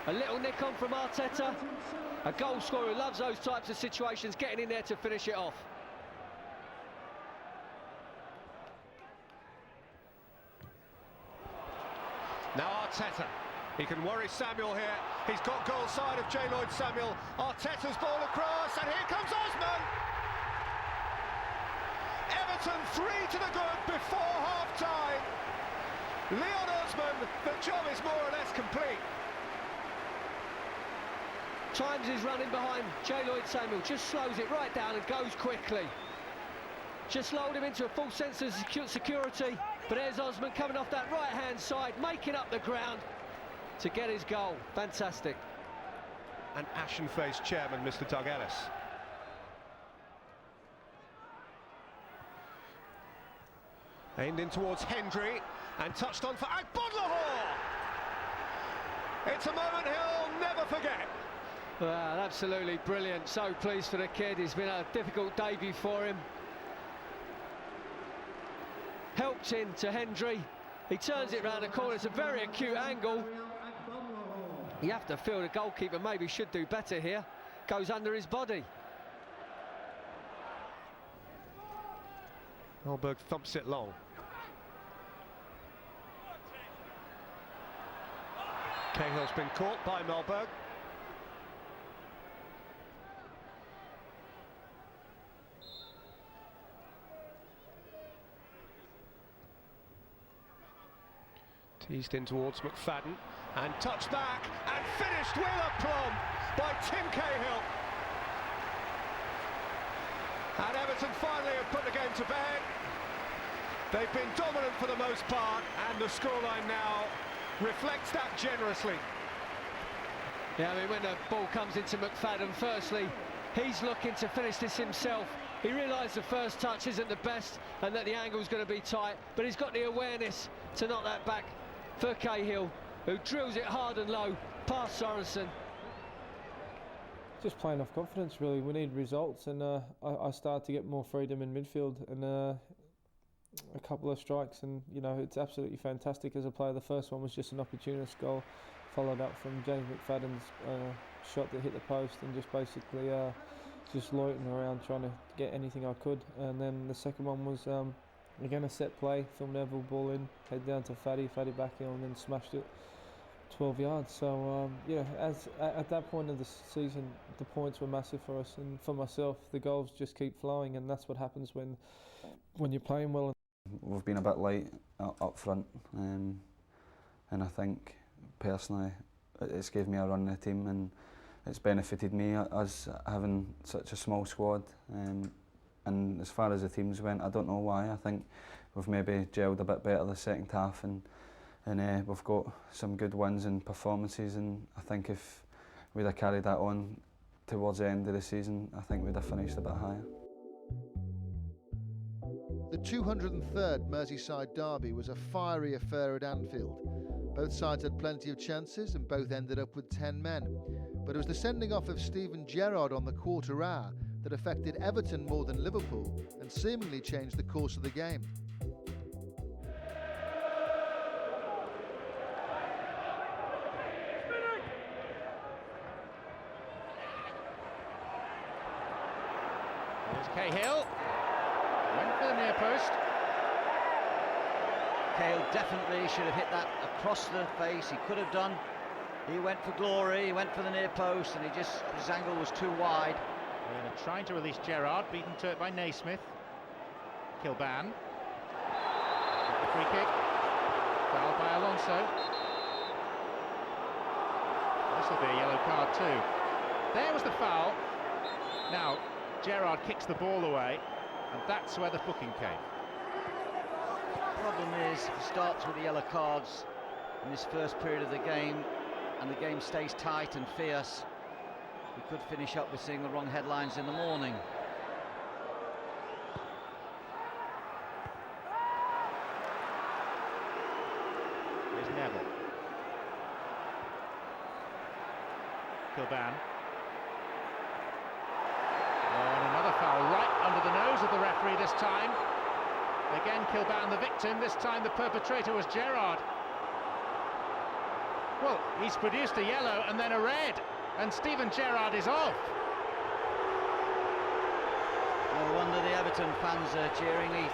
A little nick on from Arteta. A goal scorer who loves those types of situations, getting in there to finish it off. Now Arteta, he can worry Samuel here. He's got goal side of J. Lloyd Samuel. Arteta's ball across, and here comes Osman. Everton 3 to the good before half-time. Leon Osman, the job is more or less complete. Chimes is running behind J. Lloyd Samuel, just slows it right down and goes quickly. Just lulled him into a false sense of security, but there's Osman coming off that right-hand side, making up the ground to get his goal. Fantastic. An ashen-faced chairman, Mr. Doug Ellis. Aimed in towards Hendry and touched on for Agbonlahor. It's a moment he'll never forget. Well, absolutely brilliant. So pleased for the kid. It's been a difficult debut for him. Helped in to Hendry. He turns it round the corner. It's a very acute angle. You have to feel the goalkeeper maybe should do better here. Goes under his body. Melberg thumps it long. Cahill's been caught by Melberg. Teased in towards McFadden and touched back and finished with aplomb by Tim Cahill. And Everton finally have put the game to bed. They've been dominant for the most part, and the scoreline now reflects that generously. Yeah, I mean, when the ball comes into McFadden, firstly, he's looking to finish this himself. He realised the first touch isn't the best and that the angle's going to be tight, but he's got the awareness to knock that back for Cahill, who drills it hard and low past Sorensen. Just playing off confidence, really. We need results, and I started to get more freedom in midfield, and a couple of strikes, and you know, it's absolutely fantastic as a player. The first one was just an opportunist goal, followed up from James McFadden's shot that hit the post, and just basically just loitering around trying to get anything I could. And then the second one was again a set play. Phil Neville ball in, head down to Faddy back in, and then smashed it 12 yards. So yeah, at that point of the season, the points were massive for us, and for myself, the goals just keep flowing, and that's what happens when you're playing well. We've been a bit light up front, and I think personally it's gave me a run in the team, and it's benefited me as having such a small squad. And as far as the teams went, I don't know why. I think we've maybe gelled a bit better the second half, and we've got some good wins and performances, and I think if we'd have carried that on towards the end of the season, I think we'd have finished a bit higher. The 203rd Merseyside derby was a fiery affair at Anfield. Both sides had plenty of chances and both ended up with 10 men. But it was the sending off of Steven Gerrard on the quarter hour that affected Everton more than Liverpool and seemingly changed the course of the game. Here's Cahill. Went for the near post. Cahill definitely should have hit that across the face. He could have done. He went for glory. He went for the near post, and his angle was too wide. And trying to release Gerrard, beaten to it by Naismith. Kilban. The free kick. Fouled by Alonso. This will be a yellow card too. There was the foul. Now Gerrard kicks the ball away, and that's where the booking came. The problem is, if he starts with the yellow cards in this first period of the game, and the game stays tight and fierce, we could finish up with seeing the wrong headlines in the morning. Here's Neville. Kilban. Oh, and another foul right under the nose of the referee this time. Again, Kilban the victim. This time the perpetrator was Gerrard. Well, he's produced a yellow and then a red, and Steven Gerrard is off. No wonder the Everton fans are cheering. He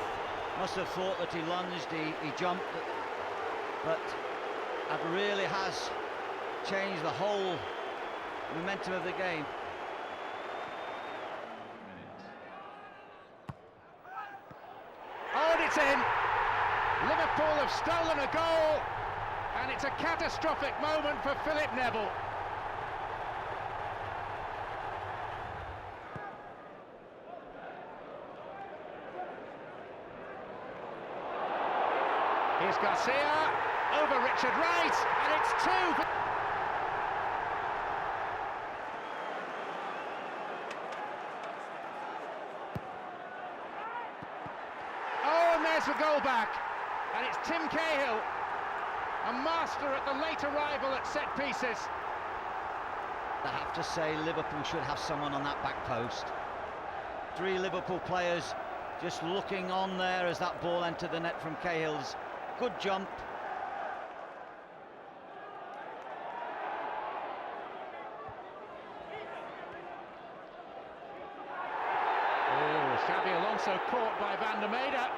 must have thought that he lunged, he jumped, but that really has changed the whole momentum of the game. Oh, and it's in! Liverpool have stolen a goal, and it's a catastrophic moment for Philip Neville. Here's Garcia, over Richard Wright, and it's 2 for... Oh, and there's the goal back, and it's Tim Cahill, a master at the late arrival at set pieces. I have to say, Liverpool should have someone on that back post. 3 Liverpool players just looking on there as that ball entered the net from Cahill's. Good jump. Oh, Xabi Alonso caught by Van der Meyde.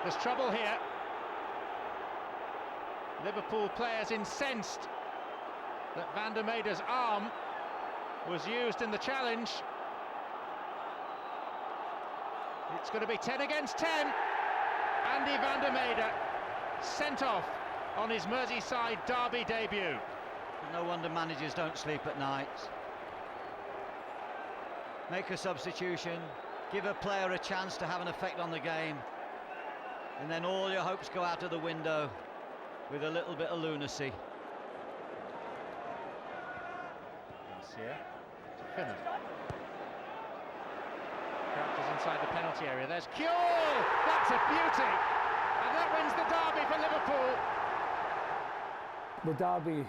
There's trouble here. Liverpool players incensed that Van der Meyde's arm was used in the challenge. It's going to be 10 against 10. Andy Van der Meyde sent off on his Merseyside derby debut. No wonder managers don't sleep at night. Make a substitution, give a player a chance to have an effect on the game, and then all your hopes go out of the window with a little bit of lunacy. Garcia to Finland. Characters inside the penalty area. There's Kjol! That's a beauty! And that wins the derby for Liverpool. The derby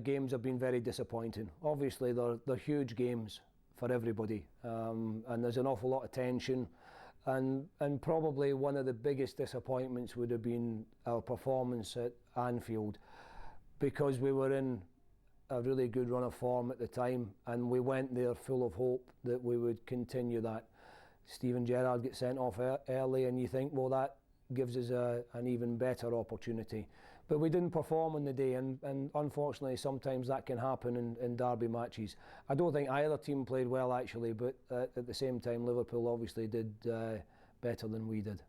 games have been very disappointing. Obviously, they're huge games for everybody, and there's an awful lot of tension. And probably one of the biggest disappointments would have been our performance at Anfield, because we were in a really good run of form at the time, and we went there full of hope that we would continue that. Steven Gerrard gets sent off early, and you think, well, that gives us an even better opportunity. But we didn't perform on the day, and unfortunately sometimes that can happen in derby matches. I don't think either team played well actually, but at the same time Liverpool obviously did better than we did.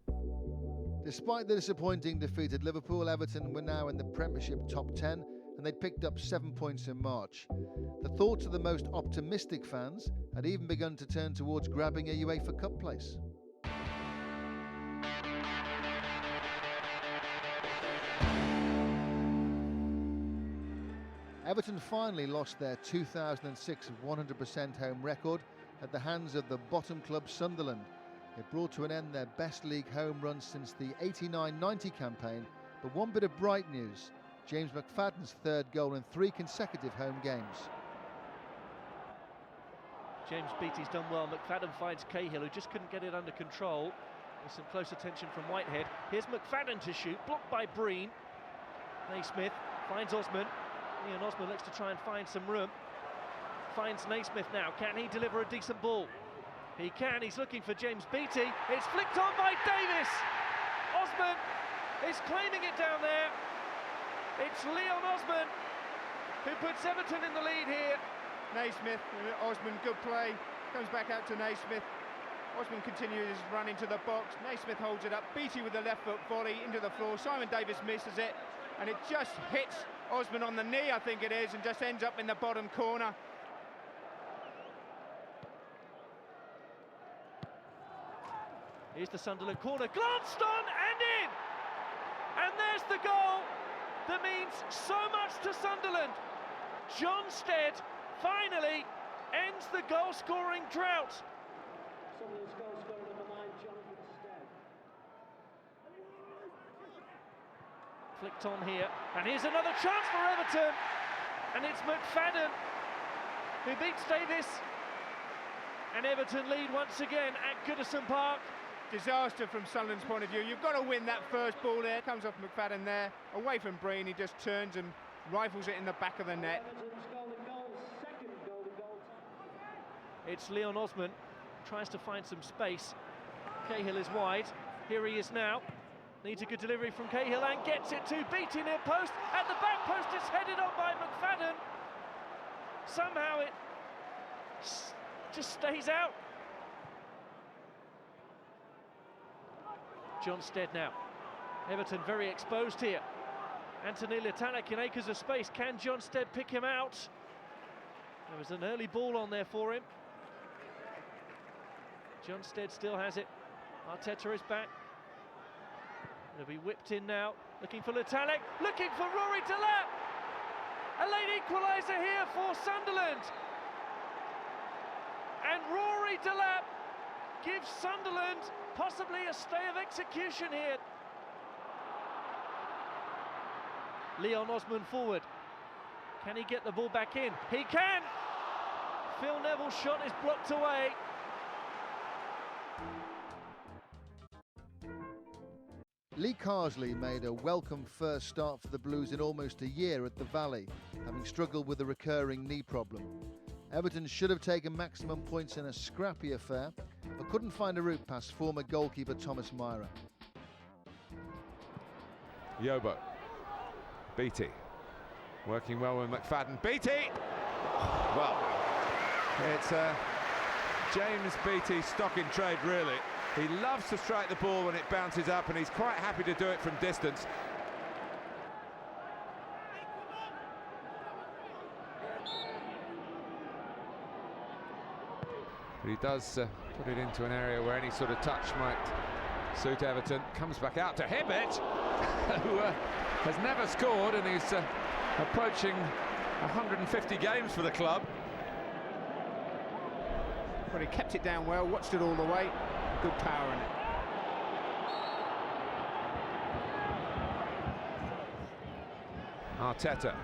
Despite the disappointing defeat at Liverpool, Everton were now in the Premiership top 10, and they'd picked up 7 points in March. The thoughts of the most optimistic fans had even begun to turn towards grabbing a UEFA Cup place. Everton finally lost their 2006 100% home record at the hands of the bottom club Sunderland. It brought to an end their best league home run since the 89-90 campaign, but one bit of bright news: James McFadden's 3rd goal in 3 consecutive home games. James Beattie's done well. McFadden finds Cahill, who just couldn't get it under control. There's some close attention from Whitehead. Here's McFadden to shoot, blocked by Breen. Naismith finds Osman. Ian Osman looks to try and find some room. Finds Naismith now. Can he deliver a decent ball? He can, he's looking for James Beattie. It's flicked on by Davis. Osman is claiming it down there. It's Leon Osman who puts Everton in the lead here. Naismith, Osman, good play. Comes back out to Naismith. Osman continues his run into the box. Naismith holds it up. Beattie with the left foot volley into the floor. Simon Davis misses it. And it just hits Osman on the knee, I think it is, and just ends up in the bottom corner. Here's the Sunderland corner, glanced on and in! And there's the goal that means so much to Sunderland. John Stead finally ends the goal-scoring drought. Sunderland's goal scorer number 9, Jonathan Stead. Flicked on here, and here's another chance for Everton. And it's McFadden who beats Davis. And Everton lead once again at Goodison Park. Disaster from Sunderland's point of view. You've got to win that first ball there. Comes off McFadden there, away from Breen. He just turns and rifles it in the back of the net. It's Leon Osman, tries to find some space. Cahill is wide. Here he is now. Needs a good delivery from Cahill and gets it to Beattie near post. At the back post, it's headed on by McFadden. Somehow it just stays out. John Stead now. Everton very exposed here. Anthony Letalek in acres of space. Can John Stead pick him out? There was an early ball on there for him. John Stead still has it. Arteta is back. It'll be whipped in now. Looking for Letalek. Looking for Rory Delap. A late equaliser here for Sunderland. And Rory Delap gives Sunderland possibly a stay of execution here. Leon Osman forward. Can he get the ball back in? He can! Phil Neville's shot is blocked away. Lee Carsley made a welcome first start for the Blues in almost a year at the Valley, having struggled with a recurring knee problem. Everton should have taken maximum points in a scrappy affair, but couldn't find a route past former goalkeeper Thomas Myra. Yobo. Beattie. Working well with McFadden. Beattie! Well, it's James Beattie stock in trade, really. He loves to strike the ball when it bounces up, and he's quite happy to do it from distance. But he does put it into an area where any sort of touch might suit Everton. Comes back out to Hibbett, who has never scored, and he's approaching 150 games for the club. But he kept it down well, watched it all the way. Good power in it. Arteta.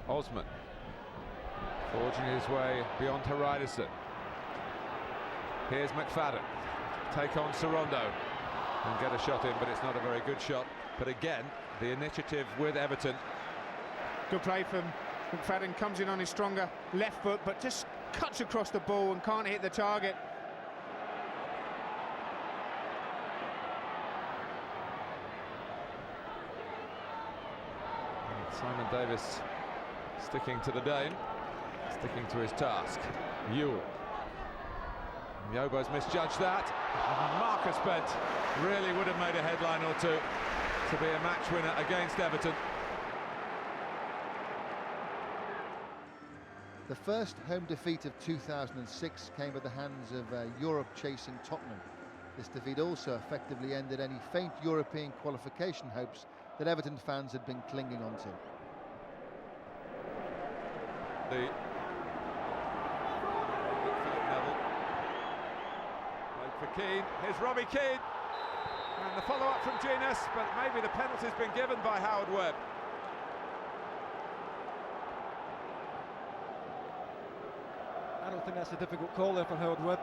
Osman. Forging his way beyond Hariderson. Here's McFadden. Take on Sorondo and get a shot in, but it's not a very good shot. But again, the initiative with Everton. Good play from McFadden, comes in on his stronger left foot, but just cuts across the ball and can't hit the target. And Simon Davis sticking to the Dane, sticking to his task. Ewell. Yobo's misjudged that. And Marcus Bent really would have made a headline or two to be a match winner against Everton. The first home defeat of 2006 came at the hands of Europe chasing Tottenham. This defeat also effectively ended any faint European qualification hopes that Everton fans had been clinging on to. Philip Neville. Played for Keane. Here's Robbie Keane. And the follow-up from Genius, but maybe the penalty's been given by Howard Webb. I don't think that's a difficult call there for Howard Webb.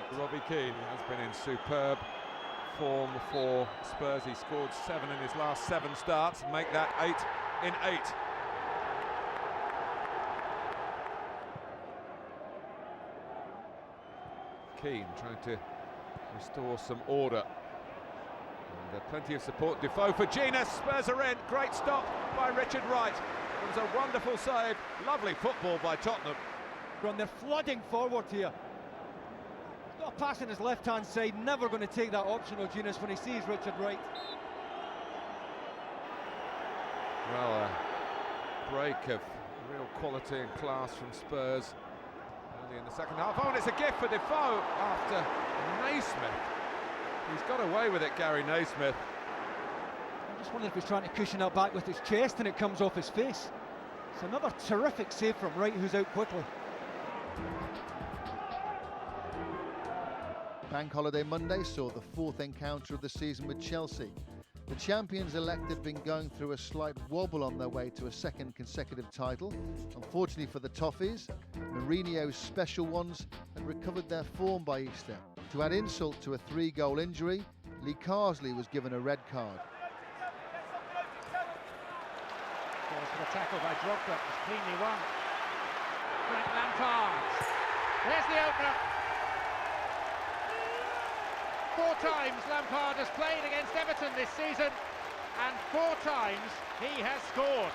But Robbie Keane has been in superb form for Spurs. He scored 7 in his last 7 starts, make that 8 in 8. Keane trying to restore some order. And plenty of support. Defoe for Gina. Spurs are in. Great stop by Richard Wright. It was a wonderful save. Lovely football by Tottenham. They're flooding forward here. He's got a pass in his left-hand side. Never going to take that option, O'Genius, when he sees Richard Wright. Well, a break of real quality and class from Spurs early in the second half. Oh, and it's a gift for Defoe after Naismith. He's got away with it, Gary Naismith. I just wonder if he's trying to cushion that back with his chest and it comes off his face. It's another terrific save from Wright, who's out quickly. Bank Holiday Monday saw the fourth encounter of the season with Chelsea. The champions-elect had been going through a slight wobble on their way to a second consecutive title. Unfortunately for the Toffees, Mourinho's special ones had recovered their form by Easter. To add insult to a 3-goal injury, Lee Carsley was given a red card. Goes for the tackle by Drogba, it's cleanly won. Frank Lampard, there's the opener. 4 times Lampard has played against Everton this season, and 4 times he has scored.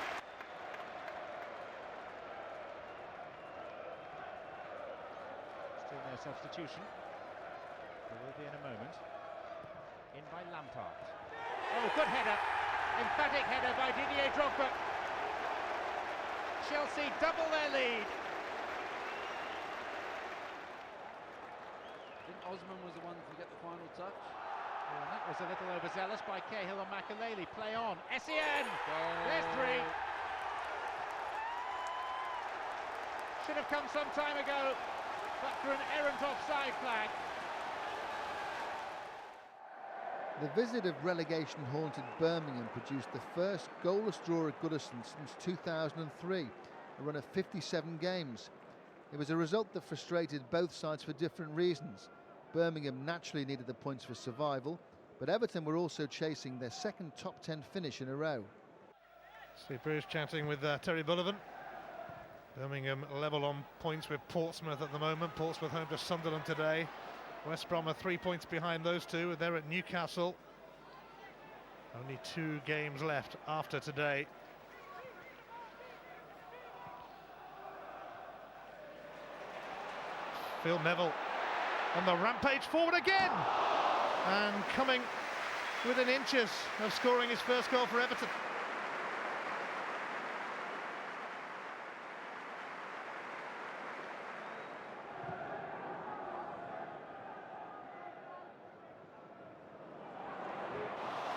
Still no substitution. There will be in a moment. In by Lampard. Oh, good header. Emphatic header by Didier Drogba. Chelsea double their lead. I think Osman was the one to get the final touch. Oh, and that was a little overzealous by Cahill and Makelele. Play on. Essien! There's 3. Should have come some time ago, but for an errant offside flag. The visit of relegation-haunted Birmingham produced the first goalless draw at Goodison since 2003, a run of 57 games. It was a result that frustrated both sides for different reasons. Birmingham naturally needed the points for survival, but Everton were also chasing their second top 10 finish in a row. Steve Bruce chatting with Terry Bullivan. Birmingham level on points with Portsmouth at the moment. Portsmouth home to Sunderland today. West Brom are 3 points behind those two. They're at Newcastle. Only 2 games left after today. Phil Neville on the rampage forward again, and coming within inches of scoring his first goal for Everton.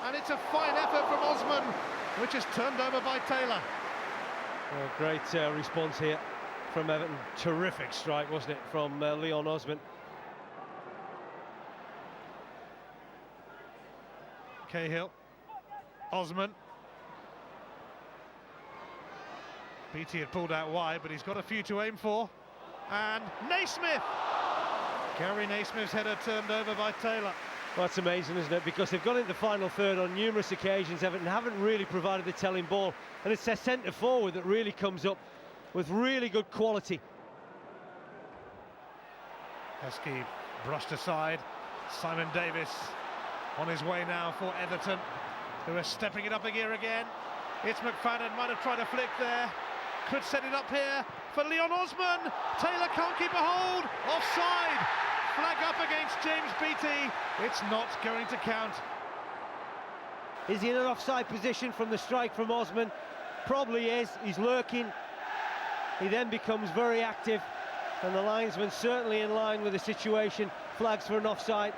And it's a fine effort from Osman, which is turned over by Taylor. Well, great response here from Everton. Terrific strike, wasn't it, from Leon Osman. Cahill, Osman. Beattie had pulled out wide, but he's got a few to aim for. And Naismith! Gary Naismith's header turned over by Taylor. Well, that's amazing, isn't it? Because they've got into the final third on numerous occasions. Everton haven't really provided the telling ball, and it's their centre forward that really comes up with really good quality. Heskey brushed aside. Simon Davis on his way now for Everton, who are stepping it up a gear again. It's McFadden, might have tried a flick there. Could set it up here for Leon Osman. Taylor can't keep a hold. Offside. Flag up against James Beattie. It's not going to count. Is he in an offside position from the strike from Osman? Probably is. He's lurking. He then becomes very active, and the linesman certainly in line with the situation. Flags for an offside.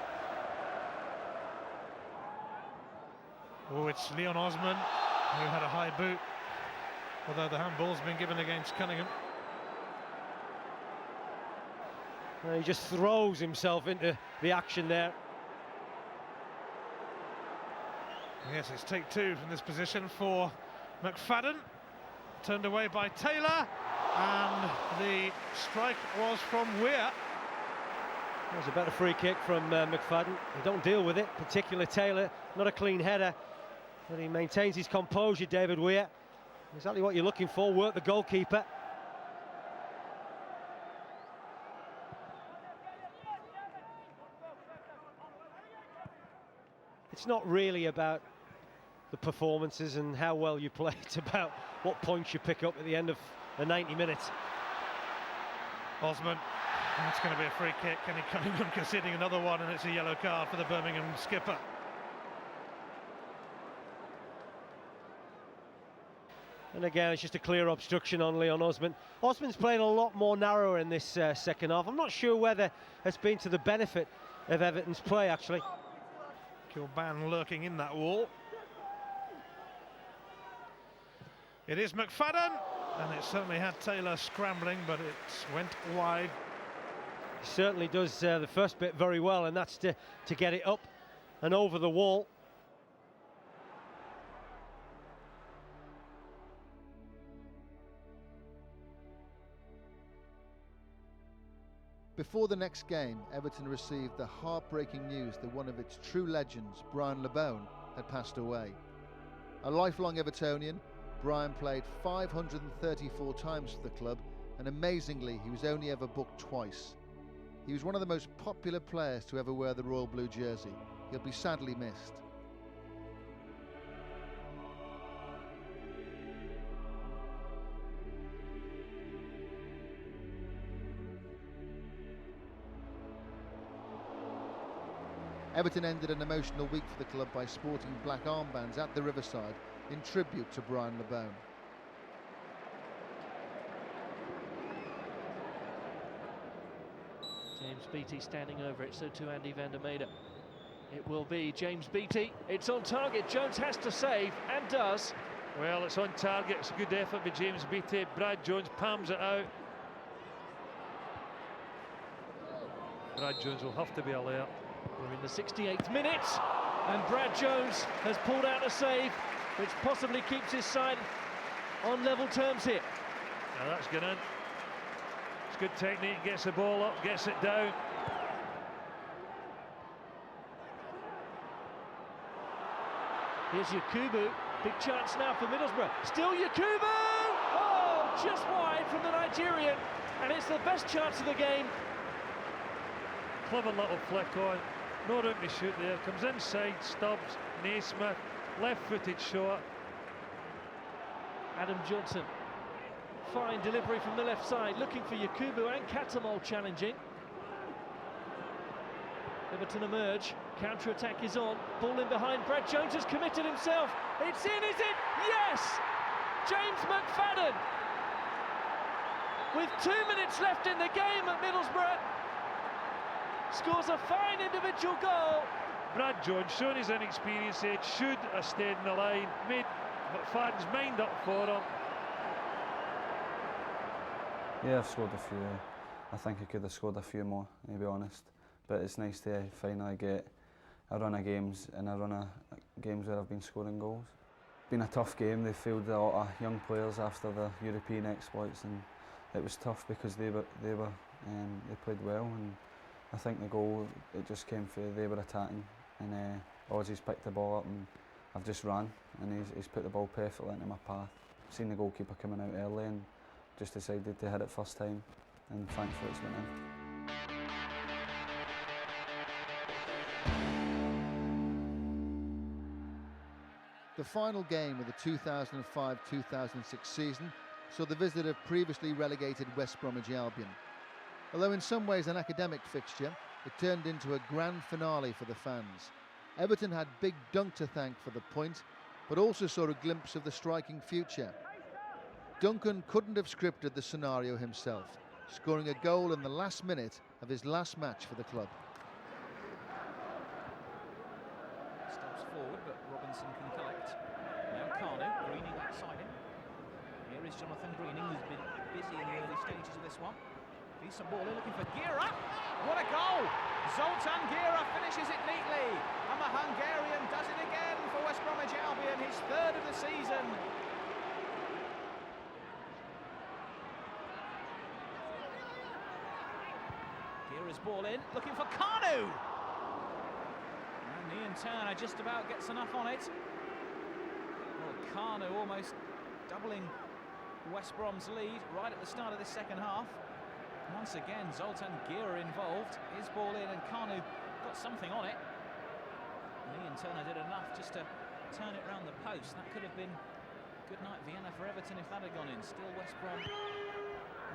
Oh, it's Leon Osman, who had a high boot, although the handball's been given against Cunningham. Well, he just throws himself into the action there. Yes, it's take 2 from this position for McFadden. Turned away by Taylor, and the strike was from Weir. There's a better free kick from McFadden. They don't deal with it, particularly Taylor. Not a clean header, but he maintains his composure, David Weir. Exactly what you're looking for, work the goalkeeper. it's not really about the performances and how well you play. It's about what points you pick up at the end of the 90 minutes. Osman, that's going to be a free kick, and he Cunningham conceding another one, and it's a yellow card for the Birmingham skipper. And again, it's just a clear obstruction on Leon Osman. Osman's playing a lot more narrower in this second half. I'm not sure whether it's been to the benefit of Everton's play, actually. Kilban lurking in that wall. It is McFadden, and it certainly had Taylor scrambling, but it went wide. He certainly does the first bit very well, and that's to get it up and over the wall. Before the next game, Everton received the heartbreaking news that one of its true legends, Brian LeBone, had passed away. A lifelong Evertonian, Brian played 534 times for the club, and amazingly, he was only ever booked twice. He was one of the most popular players to ever wear the royal blue jersey. He'll be sadly missed. Everton ended an emotional week for the club by sporting black armbands at the Riverside in tribute to Brian LeBone. James Beattie standing over it, so too Andy van der Meijden. It will be James Beattie. It's on target. Jones has to save, and does. Well, it's on target. It's a good effort by James Beattie. Brad Jones palms it out. Brad Jones will have to be alert. We're in the 68th minute, and Brad Jones has pulled out a save, which possibly keeps his side on level terms here. Now that's good in. It's good technique, gets the ball up, gets it down. Here's Yakubu, big chance now for Middlesbrough. Still Yakubu! Oh, just wide from the Nigerian, and it's the best chance of the game. Clever little flick on, no room to shoot there, comes inside, Stubbs, Naismith, left-footed shot. Adam Johnson, fine delivery from the left side, looking for Yakubu and Katamol challenging. Everton emerge, counter-attack is on, ball in behind, Brad Jones has committed himself, it's in, is it? Yes! James McFadden, with 2 minutes left in the game at Middlesbrough, scores a fine individual goal. Brad Jones, showing his inexperience age, should have stayed in the line, made McFadden's mind up for him. Yeah, I've scored a few. I think I could have scored a few more, to be honest. But it's nice to finally get a run of games and a run of games where I've been scoring goals. It's been a tough game. They fielded a lot of young players after the European exploits, and it was tough because they played well. And I think the goal, it just came through, they were attacking, and Ozzy's picked the ball up, and I've just ran, and he's put the ball perfectly into my path. Seen the goalkeeper coming out early and just decided to hit it first time, and thankfully it's went in. The final game of the 2005-2006 season saw the visit of previously relegated West Bromwich Albion. Although in some ways an academic fixture, it turned into a grand finale for the fans. Everton had Big Dunk to thank for the point, but also saw a glimpse of the striking future. Duncan couldn't have scripted the scenario himself, scoring a goal in the last minute of his last match for the club. Stubbs forward, but Robinson can collect. Now Carnu, Greening outside him. Here is Jonathan Greening, who's been busy in the early stages of this one. Decent ball in, looking for Gira. What a goal! Zoltan Gira finishes it neatly, and the Hungarian does it again for West Bromwich Albion, his third of the season. Gira's ball in, looking for Carnu. And Ian Turner just about gets enough on it. Well, Carnu almost doubling West Brom's lead right at the start of this second half. Once again, Zoltan Gira involved. His ball in, and Carnu got something on it. Ian Turner did enough just to turn it round the post. That could have been good night Vienna for Everton if that had gone in. Still West Brom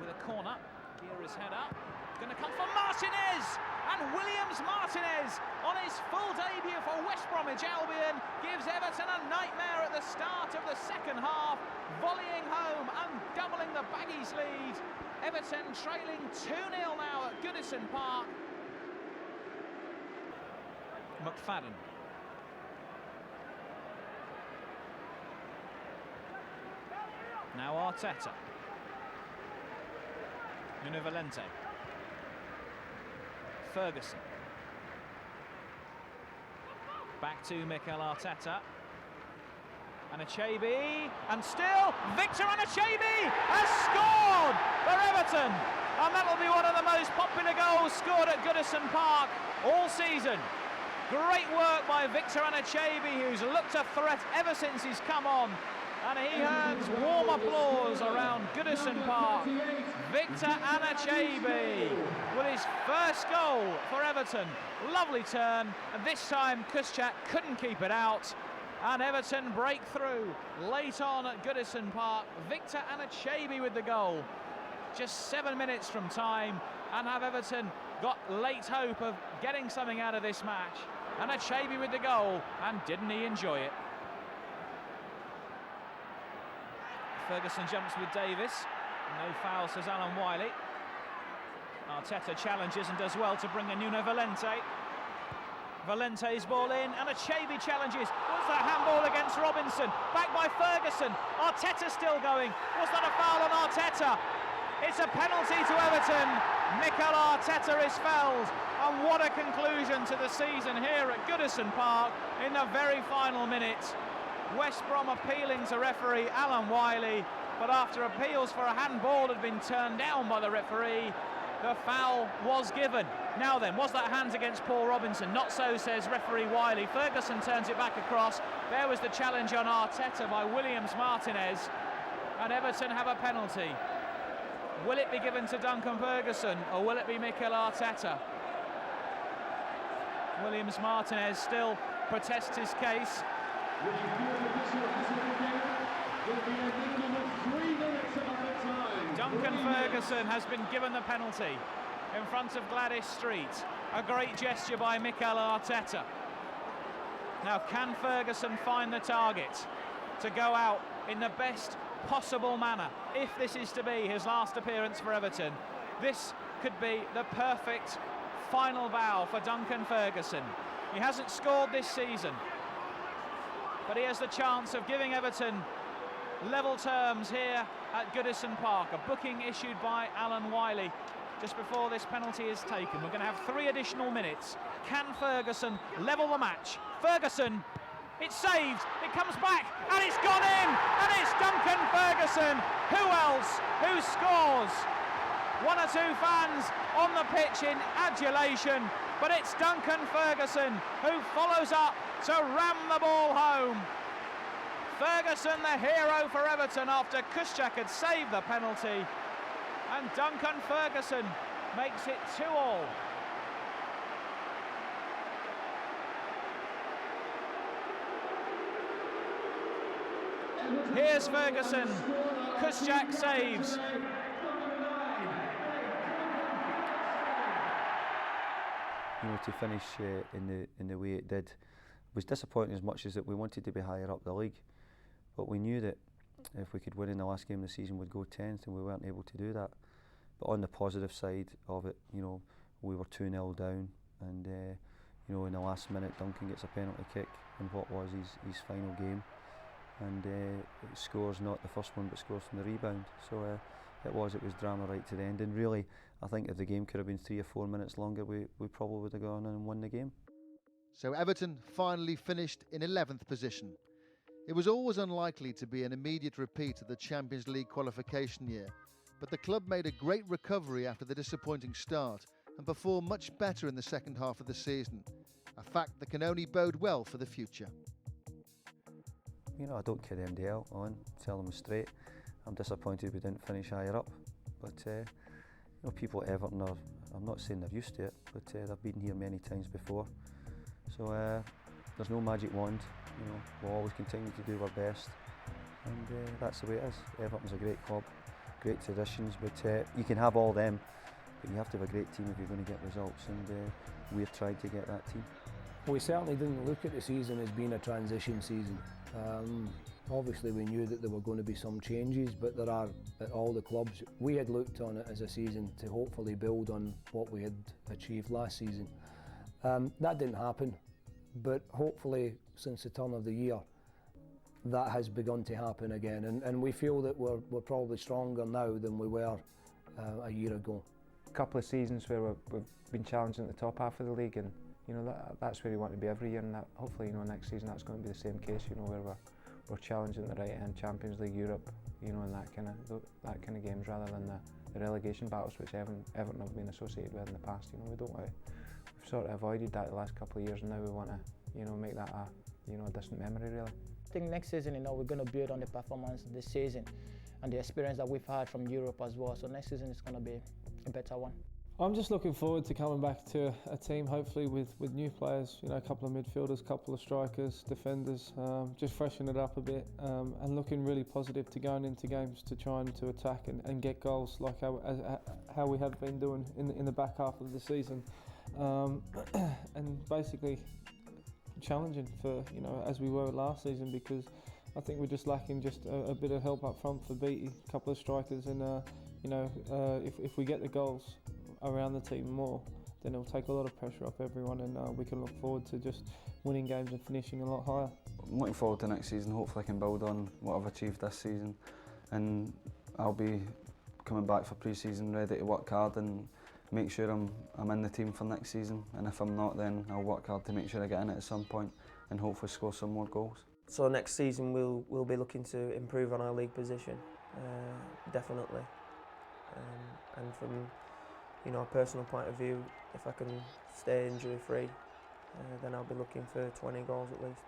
with a corner. Here is head up. Going to come from Martinez! And Williams Martinez on his full debut for West Bromwich Albion gives Everton a nightmare at the start of the second half, volleying home and doubling the Baggies' lead. Everton trailing 2-0 now at Goodison Park. McFadden. Now Arteta. Nuno Valente. Ferguson. Back to Mikel Arteta. Anachabi, and still Victor Anachabi has scored for Everton, and that'll be one of the most popular goals scored at Goodison Park all season. Great work by Victor Anachabi, who's looked a threat ever since he's come on, and he earns warm applause around Goodison Park. Victor Anachabi with his first goal for Everton. Lovely turn, and this time Kuszczak couldn't keep it out. And Everton break through late on at Goodison Park. Victor Anachabi with the goal. Just 7 minutes from time, and have Everton got late hope of getting something out of this match. Anachabi with the goal, and didn't he enjoy it? Ferguson jumps with Davis. No foul, says Alan Wiley. Arteta challenges and does well to bring in Nuno Valente. Valente's ball in, and Anachabi challenges. Was that handball against Robinson? Back by Ferguson. Arteta still going. Was that a foul on Arteta? It's a penalty to Everton. Mikel Arteta is fouled. And what a conclusion to the season here at Goodison Park in the very final minute. West Brom appealing to referee Alan Wiley, but after appeals for a handball had been turned down by the referee, the foul was given. Now then, was that hands against Paul Robinson? Not so, says referee Wiley. Ferguson turns it back across. There was the challenge on Arteta by Williams Martinez, and Everton have a penalty. Will it be given to Duncan Ferguson, or will it be Mikel Arteta? Williams Martinez still protests his case. Duncan Ferguson has been given the penalty in front of Gladys Street. A great gesture by Mikel Arteta. Now, can Ferguson find the target to go out in the best possible manner? If this is to be his last appearance for Everton, this could be the perfect final bow for Duncan Ferguson. He hasn't scored this season, but he has the chance of giving Everton level terms here at Goodison Park. A booking issued by Alan Wiley just before this penalty is taken. We're going to have 3 additional minutes. Can Ferguson level the match? Ferguson, it's saved, it comes back, and it's gone in, and it's Duncan Ferguson. Who else? Who scores? 1 or 2 fans on the pitch in adulation, but it's Duncan Ferguson who follows up to ram the ball home. Ferguson, the hero for Everton after Kuszczak had saved the penalty, and Duncan Ferguson makes it 2-2. Here's Ferguson. Kuszczak saves. You know, to finish in the way it did was disappointing, as much as that we wanted to be higher up the league. But we knew that if we could win in the last game of the season, we'd go 10th, and we weren't able to do that. But on the positive side of it, you know, we were 2-0 down, and you know, in the last minute, Duncan gets a penalty kick in what was his final game, and scores not the first one, but scores from the rebound. So it was drama right to the end, and really, I think if the game could have been 3 or 4 minutes longer, we probably would have gone and won the game. So Everton finally finished in 11th position. It was always unlikely to be an immediate repeat of the Champions League qualification year, but the club made a great recovery after the disappointing start and performed much better in the second half of the season, a fact that can only bode well for the future. You know, I don't kid MDL on, tell them straight. I'm disappointed we didn't finish higher up, but you know, people at Everton I'm not saying they're used to it, but they've been here many times before. So there's no magic wand. You know, we'll always continue to do our best, and that's the way it is. Everton's a great club, great traditions, but you can have all them, but you have to have a great team if you're going to get results, and we've tried to get that team. We certainly didn't look at the season as being a transition season. Obviously we knew that there were going to be some changes, but there are at all the clubs. We had looked on it as a season to hopefully build on what we had achieved last season. That didn't happen, but hopefully since the turn of the year that has begun to happen again, and we feel that we're probably stronger now than we were a year ago. A couple of seasons where we've been challenging at the top half of the league, and you know that's where we want to be every year, and that, hopefully, you know, next season that's going to be the same case. You know, where we're challenging the right end, Champions League, Europe, you know, and that kind of games rather than the relegation battles which Everton have been associated with in the past. You know, we don't want to. We've sort of avoided that the last couple of years, and now we want to, you know, make that a distant memory really. I think next season, you know, we're going to build on the performance this season and the experience that we've had from Europe as well. So next season is going to be a better one. I'm just looking forward to coming back to a team, hopefully with new players, you know, a couple of midfielders, a couple of strikers, defenders, just freshen it up a bit, and looking really positive to going into games to try and to attack and get goals like how we have been doing in the back half of the season, and basically challenging for, you know, as we were last season, because I think we're just lacking just a bit of help up front for Beattie, a couple of strikers, and you know, if we get the goals around the team more, then it'll take a lot of pressure off everyone, and we can look forward to just winning games and finishing a lot higher. I'm looking forward to next season. Hopefully I can build on what I've achieved this season, and I'll be coming back for pre-season ready to work hard and make sure I'm in the team for next season, and if I'm not, then I'll work hard to make sure I get in it at some point and hopefully score some more goals. So next season we'll be looking to improve on our league position, definitely, and from, you know, a personal point of view, if I can stay injury free, then I'll be looking for 20 goals at least.